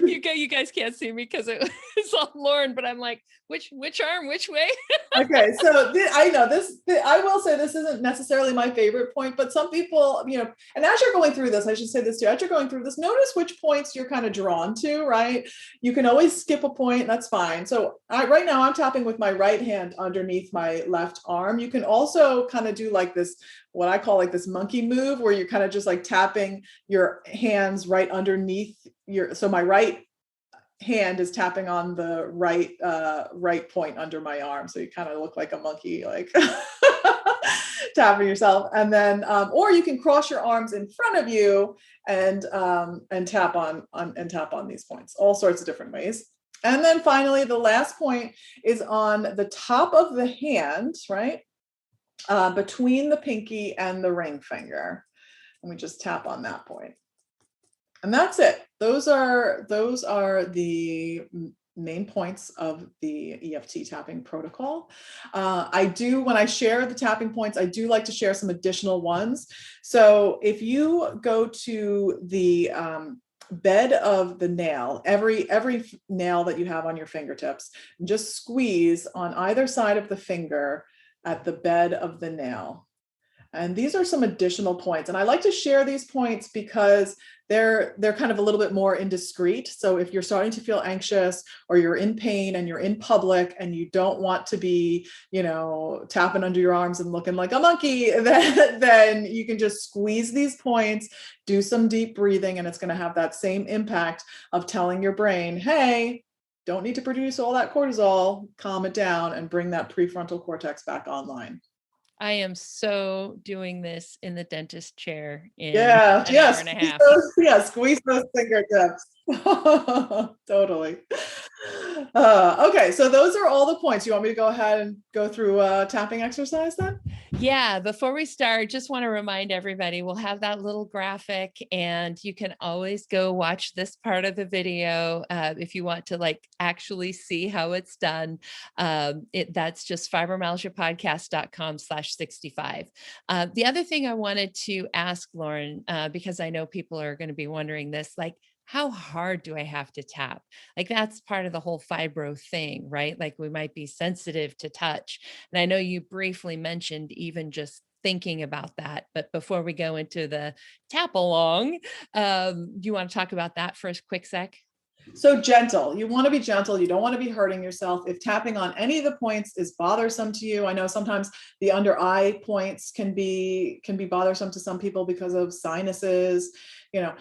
you guys can't see me because it's all Lauren, but I'm like, which arm, which way? Okay, so I know this. I will say this isn't necessarily my favorite point, but some people, and as you're going through this, I should say this too. As you're going through this, notice which points you're kind of drawn to. Right? You can always skip a point. That's fine. So right now, I'm tapping with my right hand underneath my left arm. You can also kind of do like this, what I call like this monkey move, where you're kind of just like tapping your hands right underneath so my right hand is tapping on the right point under my arm. So you kind of look like a monkey, like tapping yourself. And then, or you can cross your arms in front of you and tap on these points, all sorts of different ways. And then finally, the last point is on the top of the hand, right? Between the pinky and the ring finger. And we just tap on that point. And that's it. Those are the main points of the EFT tapping protocol. When I share the tapping points, I do like to share some additional ones. So if you go to the bed of the nail, every nail that you have on your fingertips, just squeeze on either side of the finger at the bed of the nail. And these are some additional points. And I like to share these points because they're kind of a little bit more indiscreet. So if you're starting to feel anxious or you're in pain and you're in public and you don't want to be, tapping under your arms and looking like a monkey, then you can just squeeze these points, do some deep breathing, and it's going to have that same impact of telling your brain, hey, don't need to produce all that cortisol, calm it down and bring that prefrontal cortex back online. I am so doing this in the dentist chair in an hour and a half. Squeeze those fingertips. Totally. Okay, so those are all the points. You want me to go ahead and go through a tapping exercise then? Yeah, before we start, just want to remind everybody we'll have that little graphic, and you can always go watch this part of the video if you want to like actually see how it's done. That's just fibromyalgiapodcast.com/65. The other thing I wanted to ask Lauren, because I know people are going to be wondering this, like, how hard do I have to tap? Like that's part of the whole fibro thing, right? Like we might be sensitive to touch. And I know you briefly mentioned even just thinking about that. But before we go into the tap along, do you want to talk about that for a quick sec? So gentle. You want to be gentle. You don't want to be hurting yourself. If tapping on any of the points is bothersome to you, I know sometimes the under eye points can be bothersome to some people because of sinuses. You know,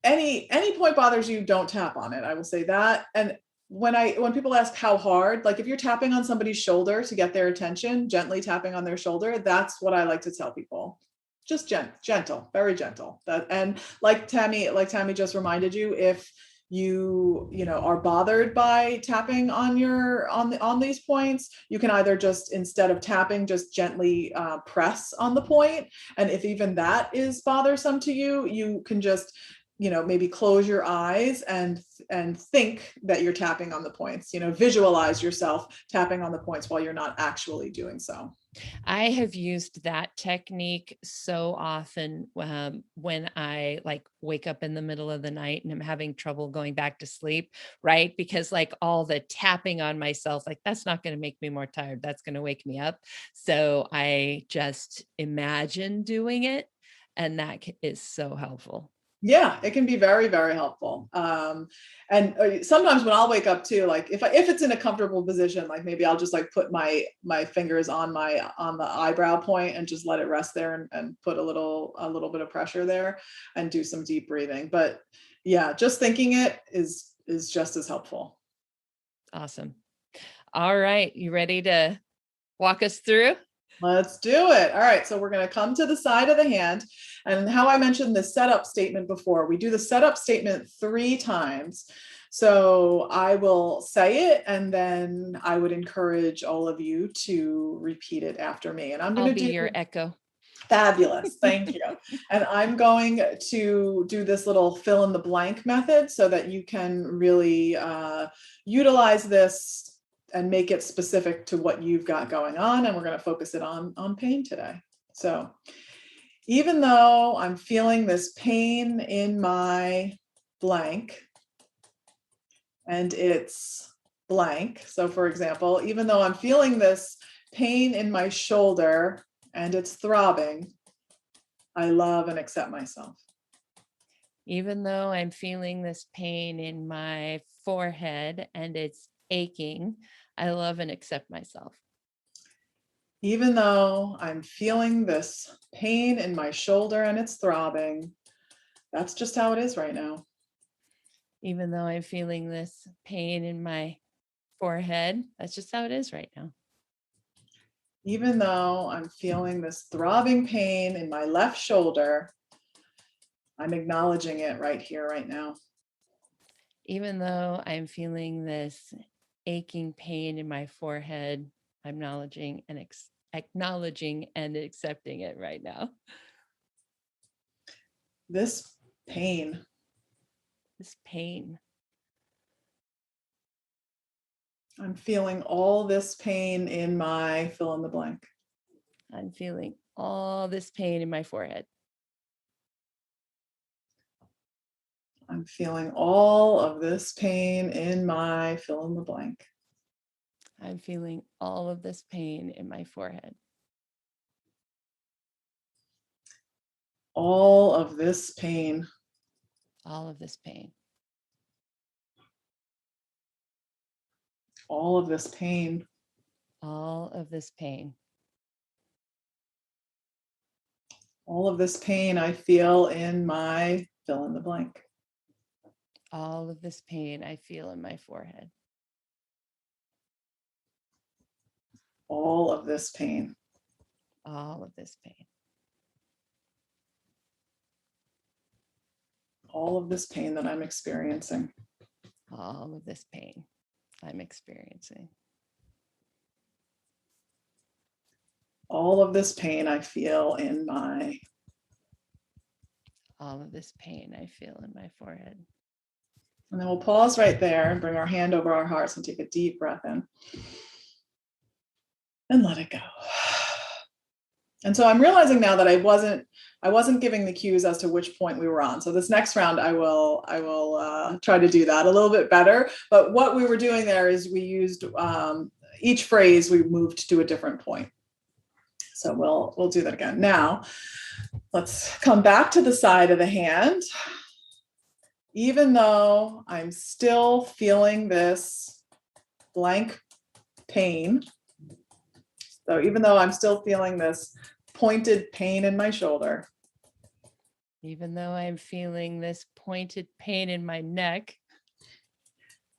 any point bothers you, don't tap on it. I will say that. And when people ask how hard, like if you're tapping on somebody's shoulder to get their attention, gently tapping on their shoulder, that's what I like to tell people. Just gentle, very gentle. And like Tami just reminded you, if you are bothered by tapping on these points, you can either just, instead of tapping, just gently press on the point. And if even that is bothersome to you, you can just maybe close your eyes and think that you're tapping on the points. Visualize yourself tapping on the points while you're not actually doing so. I have used that technique so often when I like wake up in the middle of the night and I'm having trouble going back to sleep, right? Because like all the tapping on myself, like that's not going to make me more tired. That's going to wake me up. So I just imagine doing it. And that is so helpful. Yeah, it can be very, very helpful. And sometimes when I'll wake up too, like if it's in a comfortable position, like maybe I'll just like put my fingers on the eyebrow point and just let it rest there and put a little bit of pressure there and do some deep breathing. But yeah, just thinking it is just as helpful. Awesome. All right. You ready to walk us through? Let's do it. All right. So we're going to come to the side of the hand. And how I mentioned the setup statement before, we do the setup statement 3 times. So I will say it, and then I would encourage all of you to repeat it after me. And I'm going I'll to be do your echo. fabulous. Thank you. And I'm going to do this little fill in the blank method so that you can really utilize this and make it specific to what you've got going on. And we're going to focus it on pain today. So even though I'm feeling this pain in my blank, and it's blank. So for example, even though I'm feeling this pain in my shoulder and it's throbbing, I love and accept myself. Even though I'm feeling this pain in my forehead and it's aching, I love and accept myself. Even though I'm feeling this pain in my shoulder and it's throbbing, that's just how it is right now. Even though I'm feeling this pain in my forehead, that's just how it is right now. Even though I'm feeling this throbbing pain in my left shoulder, I'm acknowledging it right here, right now. Even though I'm feeling this aching pain in my forehead, I'm acknowledging and accepting it right now. This pain. This pain. I'm feeling all this pain in my fill in the blank. I'm feeling all this pain in my forehead. I'm feeling all of this pain in my fill in the blank. I'm feeling all of this pain in my forehead. All of this pain. All of this pain. All of this pain. All of this pain. All of this pain I feel in my fill in the blank. All of this pain I feel in my forehead. All of this pain. All of this pain. All of this pain that I'm experiencing. All of this pain. I'm experiencing. All of this pain I feel in my. All of this pain I feel in my forehead. And then we'll pause right there and bring our hand over our hearts and take a deep breath in. And let it go. And so I'm realizing now that I wasn't giving the cues as to which point we were on. So this next round, I will try to do that a little bit better. But what we were doing there is we used each phrase, we moved to a different point. So we'll do that again. Now, let's come back to the side of the hand. Even though I'm still feeling this blank pain, so even though I'm still feeling this pointed pain in my shoulder, even though I'm feeling this pointed pain in my neck,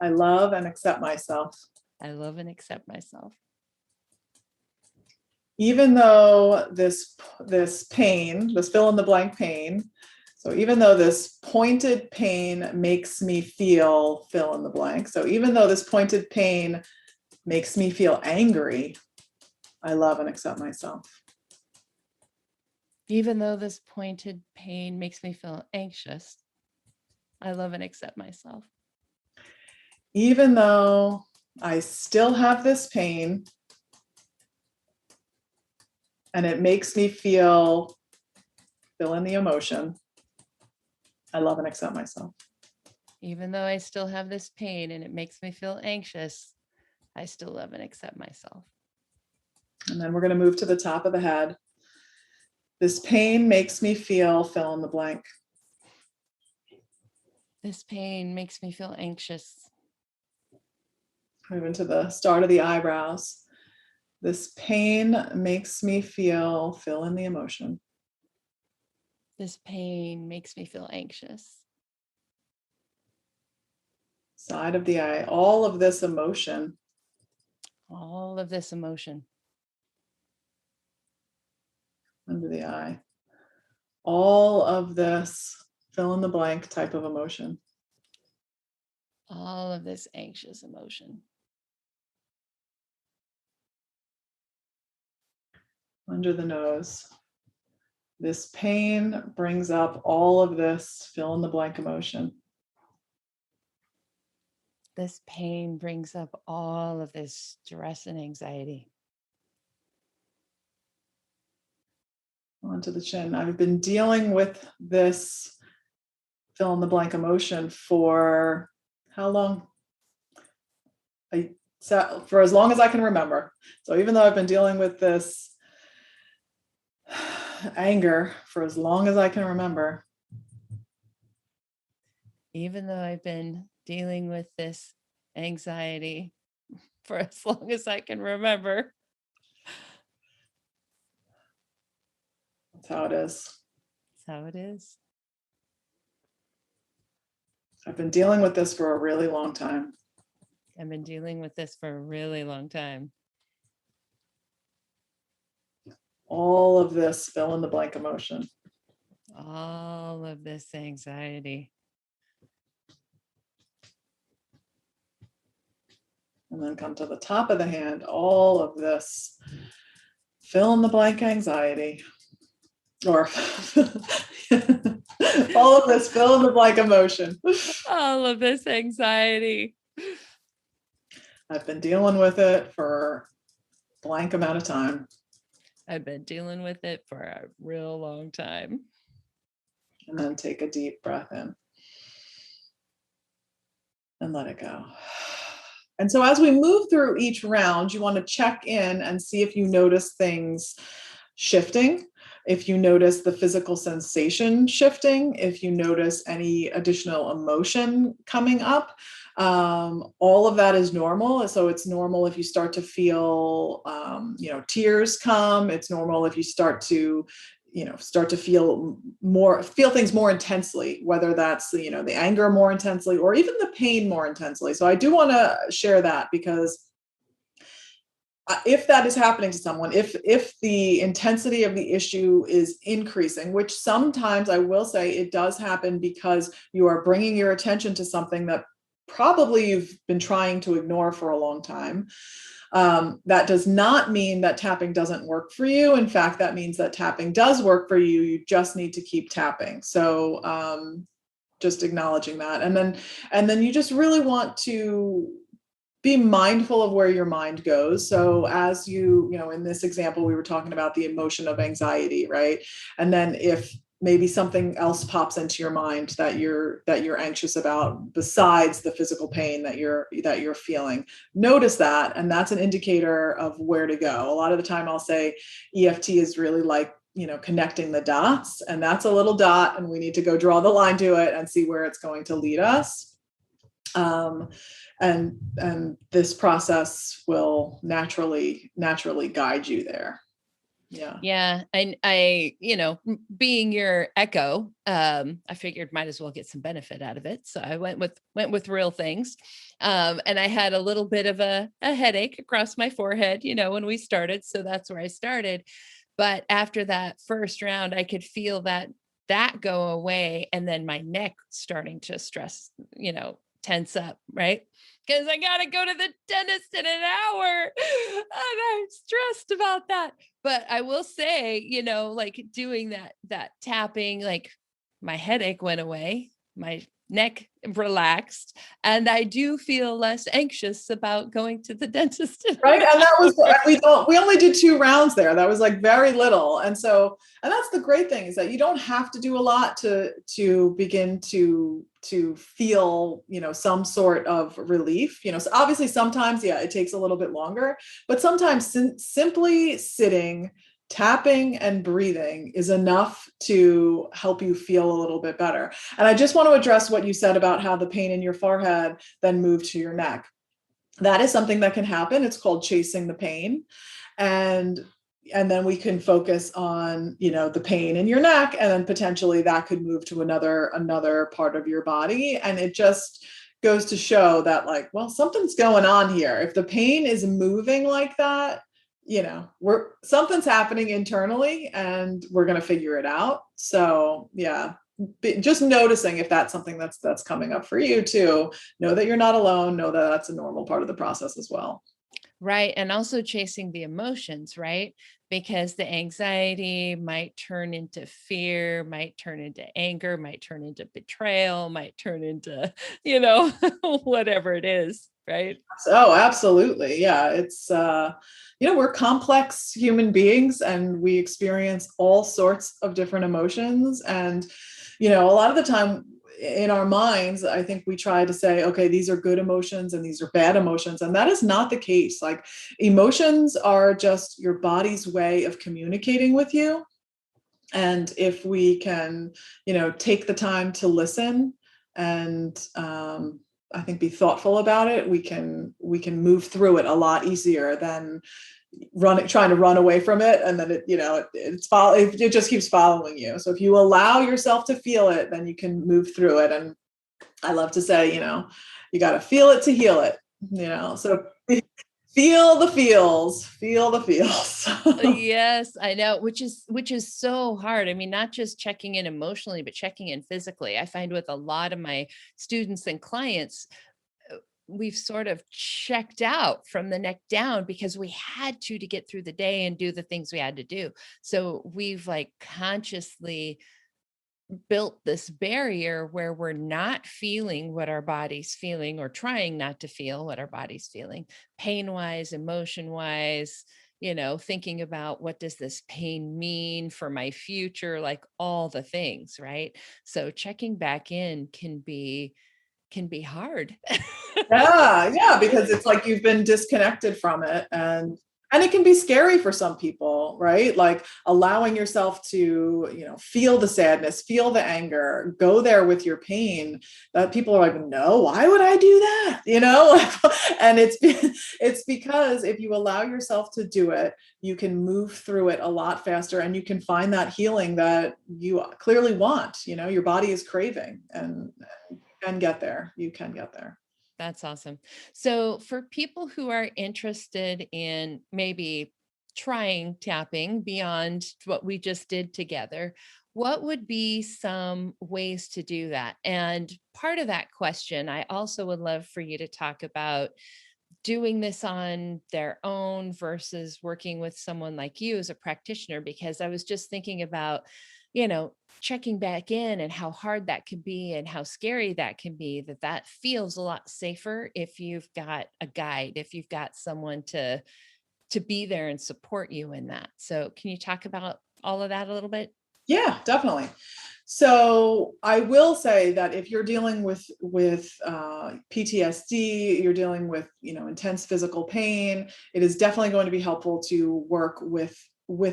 I love and accept myself. I love and accept myself. Even though this pain, this fill in the blank pain, so even though this pointed pain makes me feel fill in the blank, so even though this pointed pain makes me feel angry, I love and accept myself. Even though this pointed pain makes me feel anxious, I love and accept myself. Even though I still have this pain and it makes me feel fill in the emotion, I love and accept myself. Even though I still have this pain and it makes me feel anxious, I still love and accept myself. And then we're going to move to the top of the head. This pain makes me feel fill in the blank. This pain makes me feel anxious. Moving to the start of the eyebrows. This pain makes me feel fill in the emotion. This pain makes me feel anxious. Side of the eye, all of this emotion. All of this emotion. Under the eye. All of this fill in the blank type of emotion. All of this anxious emotion. Under the nose. This pain brings up all of this fill in the blank emotion. This pain brings up all of this stress and anxiety. Onto the chin. I've been dealing with this fill in the blank emotion for how long? For as long as I can remember. So even though I've been dealing with this anger for as long as I can remember. Even though I've been dealing with this anxiety for as long as I can remember. That's how it is. That's how it is. I've been dealing with this for a really long time. I've been dealing with this for a really long time. All of this fill in the blank emotion. All of this anxiety. And then come to the top of the hand, all of this fill in the blank anxiety. Or all of this fill in the blank emotion. All of this anxiety. I've been dealing with it for a blank amount of time. I've been dealing with it for a real long time. And then take a deep breath in. And let it go. And so as we move through each round, you want to check in and see if you notice things shifting, if you notice the physical sensation shifting, if you notice any additional emotion coming up. All of that is normal. So it's normal if you start to feel, tears come. It's normal if you start to feel things more intensely, whether that's, the anger more intensely or even the pain more intensely. So I do want to share that because if that is happening to someone, if the intensity of the issue is increasing, which sometimes I will say it does happen because you are bringing your attention to something that probably you've been trying to ignore for a long time. That does not mean that tapping doesn't work for you. In fact, that means that tapping does work for you. You just need to keep tapping. So just acknowledging that. And then you just really want to be mindful of where your mind goes. So as in this example, we were talking about the emotion of anxiety, right? And then if maybe something else pops into your mind that you're anxious about besides the physical pain that you're feeling, notice that, and that's an indicator of where to go. A lot of the time I'll say EFT is really like, connecting the dots, and that's a little dot, and we need to go draw the line to it and see where it's going to lead us. And this process will naturally guide you there. Yeah. Yeah. And I, being your echo, I figured might as well get some benefit out of it. So I went with real things. And I had a little bit of a headache across my forehead, when we started. So that's where I started. But after that first round, I could feel that go away. And then my neck starting to stress, tense up, right? Because I got to go to the dentist in an hour and I'm stressed about that. But I will say, like doing that tapping, like my headache went away, my neck relaxed, and I do feel less anxious about going to the dentist. Right. And that was, we only did 2 rounds there. That was like very little. And that's the great thing, is that you don't have to do a lot to begin to feel, some sort of relief, so obviously sometimes, it takes a little bit longer, but sometimes simply sitting, tapping and breathing is enough to help you feel a little bit better. And I just want to address what you said about how the pain in your forehead then moved to your neck. That is something that can happen. It's called chasing the pain. And then we can focus on, the pain in your neck, and then potentially that could move to another part of your body. And it just goes to show that, like, well, something's going on here. If the pain is moving like that, something's happening internally, and we're going to figure it out. So yeah, just noticing if that's something that's coming up for you too. Know that you're not alone. Know that that's a normal part of the process as well. Right. And also chasing the emotions, right? Because the anxiety might turn into fear, might turn into anger, might turn into betrayal, might turn into, whatever it is. Right. Oh, absolutely. Yeah. It's, we're complex human beings, and we experience all sorts of different emotions. And, a lot of the time in our minds, I think we try to say, okay, these are good emotions and these are bad emotions. And that is not the case. Like, emotions are just your body's way of communicating with you. And if we can, take the time to listen and, I think be thoughtful about it, we can move through it a lot easier than trying to run away from it, and then it just keeps following you. So if you allow yourself to feel it, then you can move through it. And I love to say, you got to feel it to heal it. So feel the feels. Yes, I know, which is so hard. I mean, not just checking in emotionally, but checking in physically. I find with a lot of my students and clients, we've sort of checked out from the neck down because we had to get through the day and do the things we had to do. So we've like consciously built this barrier where we're not feeling what our body's feeling, or trying not to feel what our body's feeling, pain wise, emotion wise, thinking about what does this pain mean for my future, like all the things, right? So checking back in can be hard. Yeah, because it's like you've been disconnected from it, and it can be scary for some people, right? Like allowing yourself to, feel the sadness, feel the anger, go there with your pain. That people are like, no, why would I do that? And it's because if you allow yourself to do it, you can move through it a lot faster, and you can find that healing that you clearly want. Your body is craving, and you can get there. You can get there. That's awesome. So for people who are interested in maybe trying tapping beyond what we just did together, What would be some ways to do that? And part of that question, I also would love for you to talk about doing this on their own versus working with someone like you as a practitioner, because I was just thinking about, checking back in and how hard that can be and how scary that can be, that feels a lot safer if you've got a guide, if you've got someone to be there and support you in that. So can you talk about all of that a little bit? Yeah, definitely. So I will say that if you're dealing with PTSD, you're dealing with intense physical pain, it is definitely going to be helpful to work with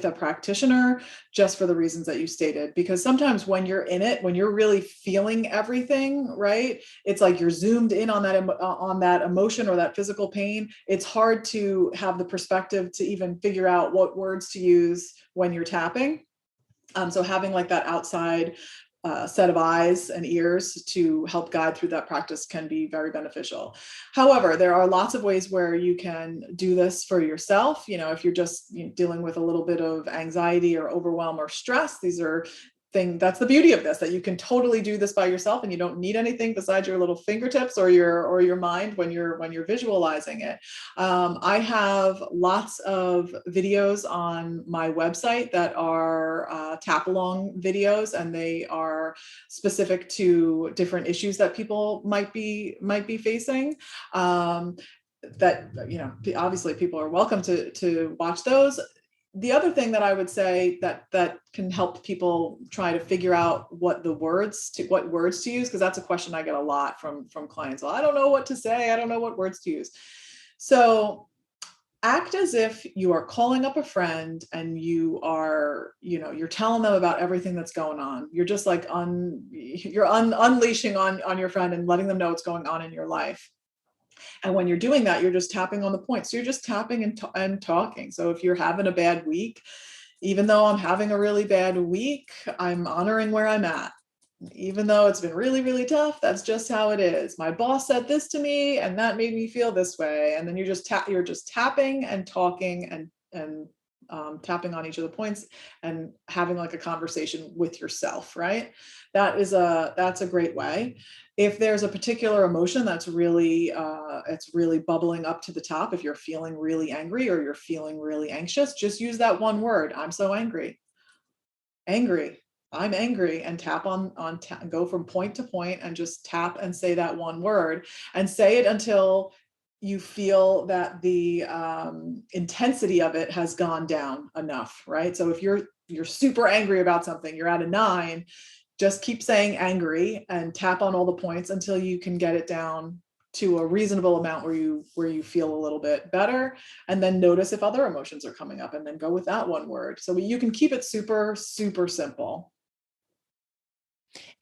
a practitioner, just for the reasons that you stated. Because sometimes when you're in it, when you're really feeling everything, right, it's like you're zoomed in on that emotion or that physical pain. It's hard to have the perspective to even figure out what words to use when you're tapping. So having like that outside set of eyes and ears to help guide through that practice can be very beneficial. However, there are lots of ways where you can do this for yourself. If you're just dealing with a little bit of anxiety or overwhelm or stress, that's the beauty of this, that you can totally do this by yourself and you don't need anything besides your little fingertips or your mind when you're visualizing it. I have lots of videos on my website that are tap along videos, and they are specific to different issues that people might be facing. That obviously people are welcome to watch those. The other thing that I would say that can help people try to figure out what words to use, because that's a question I get a lot from clients. Well, I don't know what to say. I don't know what words to use. So act as if you are calling up a friend and you're telling them about everything that's going on. You're just like unleashing on your friend and letting them know what's going on in your life. And when you're doing that, you're just tapping on the points. So you're just tapping and talking. So if you're having a bad week, even though I'm having a really bad week, I'm honoring where I'm at. Even though it's been really, really tough, that's just how it is. My boss said this to me and that made me feel this way. And then you're just tapping and talking and tapping on each of the points and having like a conversation with yourself, right? That's a great way. If there's a particular emotion that's really it's really bubbling up to the top, if you're feeling really angry or you're feeling really anxious, just use that one word. I'm so angry. I'm angry, and tap go from point to point and just tap and say that one word, and say it until you feel that the intensity of it has gone down enough, right? So if you're super angry about something, you're at a 9, just keep saying angry and tap on all the points until you can get it down to a reasonable amount where you feel a little bit better, and then notice if other emotions are coming up and then go with that one word. So you can keep it super, super simple.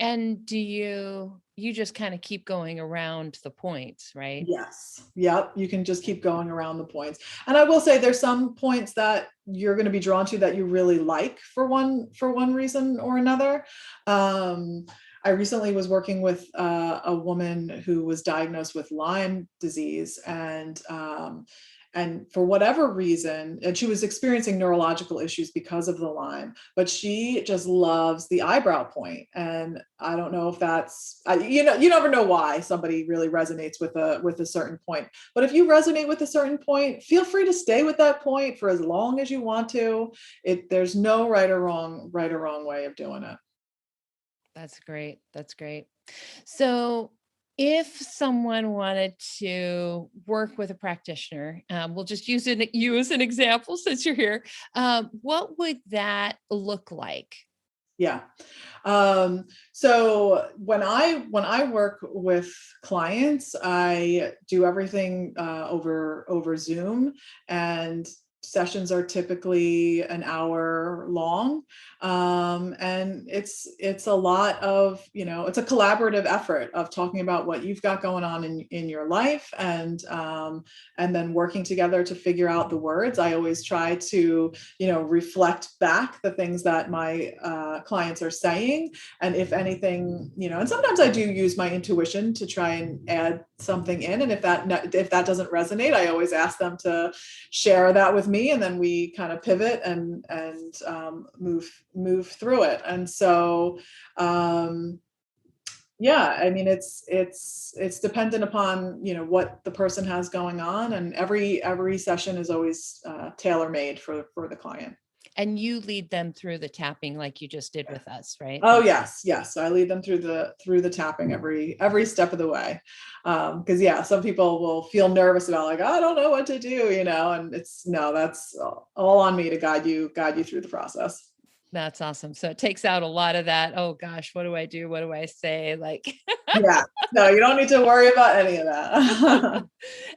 And do you just kind of keep going around the points, right? Yes. Yep. You can just keep going around the points. And I will say there's some points that you're going to be drawn to that you really like for one reason or another. I recently was working with a woman who was diagnosed with Lyme disease, and for whatever reason, and she was experiencing neurological issues because of the Lyme, but she just loves the eyebrow point. And I don't know if that's, you never know why somebody really resonates with a certain point. But if you resonate with a certain point, feel free to stay with that point for as long as you want to. There's no right or wrong way of doing it. That's great. That's great. So, if someone wanted to work with a practitioner, we'll just use you as an example since you're here. What would that look like? Yeah. So when I work with clients, I do everything over Zoom, and sessions are typically an hour long. And it's a lot of, it's a collaborative effort of talking about what you've got going on in your life, and then working together to figure out the words. I always try to, reflect back the things that my clients are saying. And if anything, and sometimes I do use my intuition to try and add something in. And if that doesn't resonate, I always ask them to share that with me, and then we kind of pivot and move through it. And so yeah, I mean, it's dependent upon, what the person has going on, and every session is always tailor made for the client. And you lead them through the tapping like you just did with us, right? Oh, yes. I lead them through the tapping every step of the way. Because yeah, some people will feel nervous about, like, I don't know what to do, and that's all on me to guide you through the process. That's awesome. So it takes out a lot of that, oh gosh, what do I do? What do I say? Like, Yeah. No, you don't need to worry about any of that.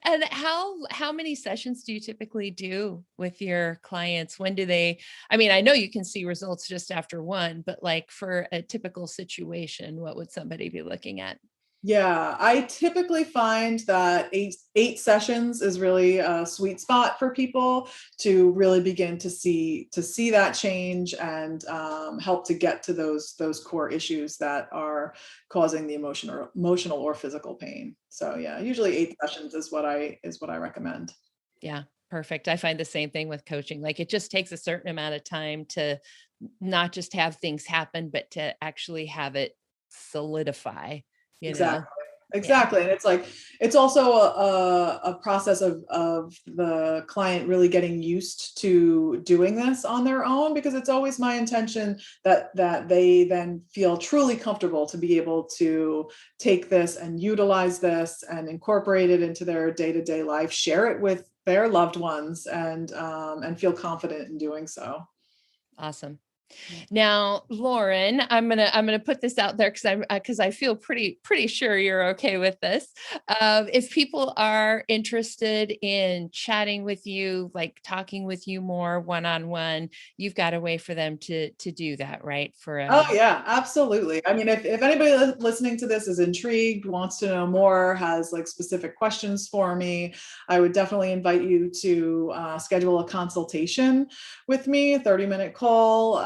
and how many sessions do you typically do with your clients? When do they, I mean, I know you can see results just after one, but like for a typical situation, what would somebody be looking at? Yeah, I typically find that eight sessions is really a sweet spot for people to really begin to see that change, and help to get to those core issues that are causing the emotional or physical pain. So yeah, usually 8 sessions is what I recommend. Yeah, perfect. I find the same thing with coaching. Like it just takes a certain amount of time to not just have things happen, but to actually have it solidify, you know? Exactly. Yeah. Exactly. And it's like, it's also a process of the client really getting used to doing this on their own, because it's always my intention that they then feel truly comfortable to be able to take this and utilize this and incorporate it into their day-to-day life, share it with their loved ones, and feel confident in doing so. Awesome. Now, Lauren, I'm gonna put this out there because I feel pretty sure you're okay with this. If people are interested in chatting with you, like talking with you more one on one, you've got a way for them to do that, right? Oh yeah, absolutely. I mean, if anybody listening to this is intrigued, wants to know more, has like specific questions for me, I would definitely invite you to schedule a consultation with me, a 30-minute call,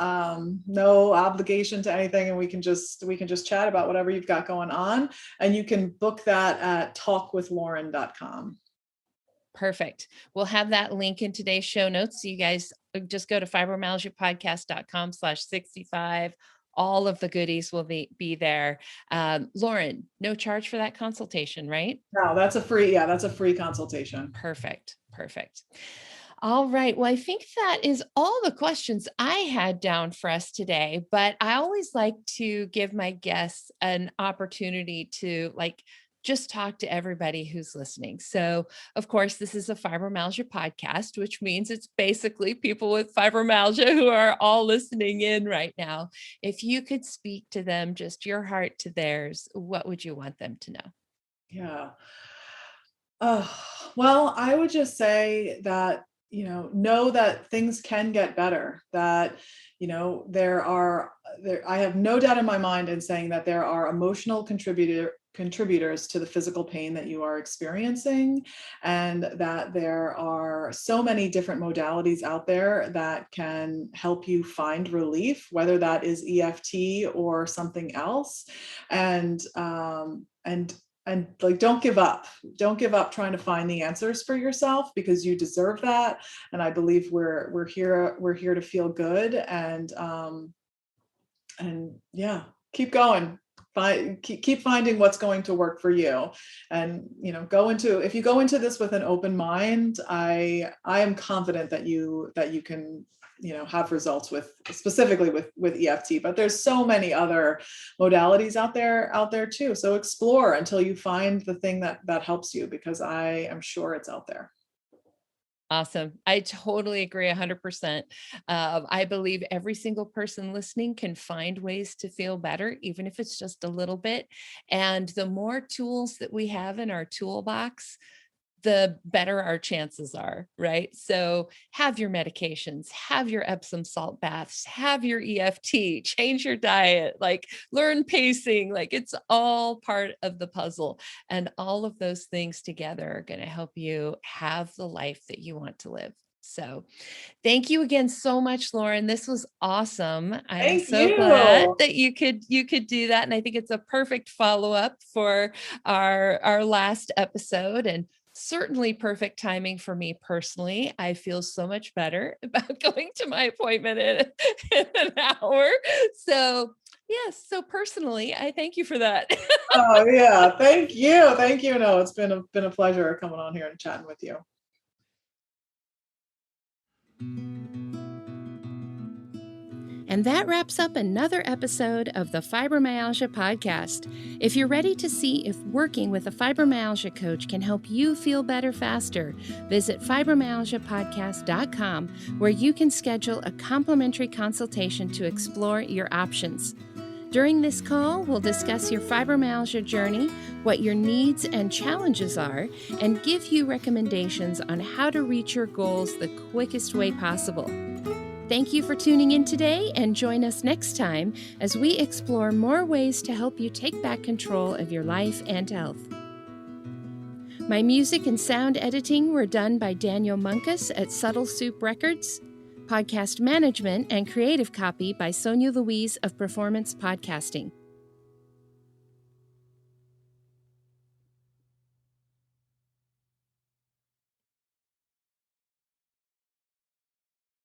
no obligation to anything, and we can just chat about whatever you've got going on. And you can book that at talkwithlauren.com. Perfect. We'll have that link in today's show notes. So you guys just go to fibromyalgiapodcast.com/65. All of the goodies will be there. Lauren, no charge for that consultation, right? No, that's a free consultation. Perfect. Perfect. All right. Well, I think that is all the questions I had down for us today, but I always like to give my guests an opportunity to just talk to everybody who's listening. So, of course, this is a fibromyalgia podcast, which means it's basically people with fibromyalgia who are all listening in right now. If you could speak to them, just your heart to theirs, what would you want them to know? Yeah. Oh, well, I would just say that, know that things can get better, that, I have no doubt in my mind in saying that there are emotional contributors to the physical pain that you are experiencing, and that there are so many different modalities out there that can help you find relief, whether that is EFT or something else. And like, don't give up trying to find the answers for yourself, because you deserve that. And I believe we're here to feel good. And yeah, keep going. Keep finding what's going to work for you. And if you go into this with an open mind, I am confident that you can have results specifically with EFT. But there's so many other modalities out there too. So explore until you find the thing that helps you, because I am sure it's out there. Awesome. I totally agree 100%. I believe every single person listening can find ways to feel better, even if it's just a little bit. And the more tools that we have in our toolbox, the better our chances are, right? So have your medications, have your Epsom salt baths, have your EFT, change your diet, learn pacing, it's all part of the puzzle. And all of those things together are going to help you have the life that you want to live. So thank you again so much, Lauren. This was awesome. I am Thank so glad you. that you could do that. And I think it's a perfect follow-up for our last episode, and certainly perfect timing for me personally. I feel so much better about going to my appointment in an hour. So yes, so personally, I thank you for that. Oh yeah, thank you. Thank you. No, it's been a pleasure coming on here and chatting with you. And that wraps up another episode of the Fibromyalgia Podcast. If you're ready to see if working with a fibromyalgia coach can help you feel better faster, visit fibromyalgiapodcast.com, where you can schedule a complimentary consultation to explore your options. During this call, we'll discuss your fibromyalgia journey, what your needs and challenges are, and give you recommendations on how to reach your goals the quickest way possible. Thank you for tuning in today, and join us next time as we explore more ways to help you take back control of your life and health. My music and sound editing were done by Daniel Munkus at Subtle Soup Records. Podcast management and creative copy by Sonia Louise of Performance Podcasting.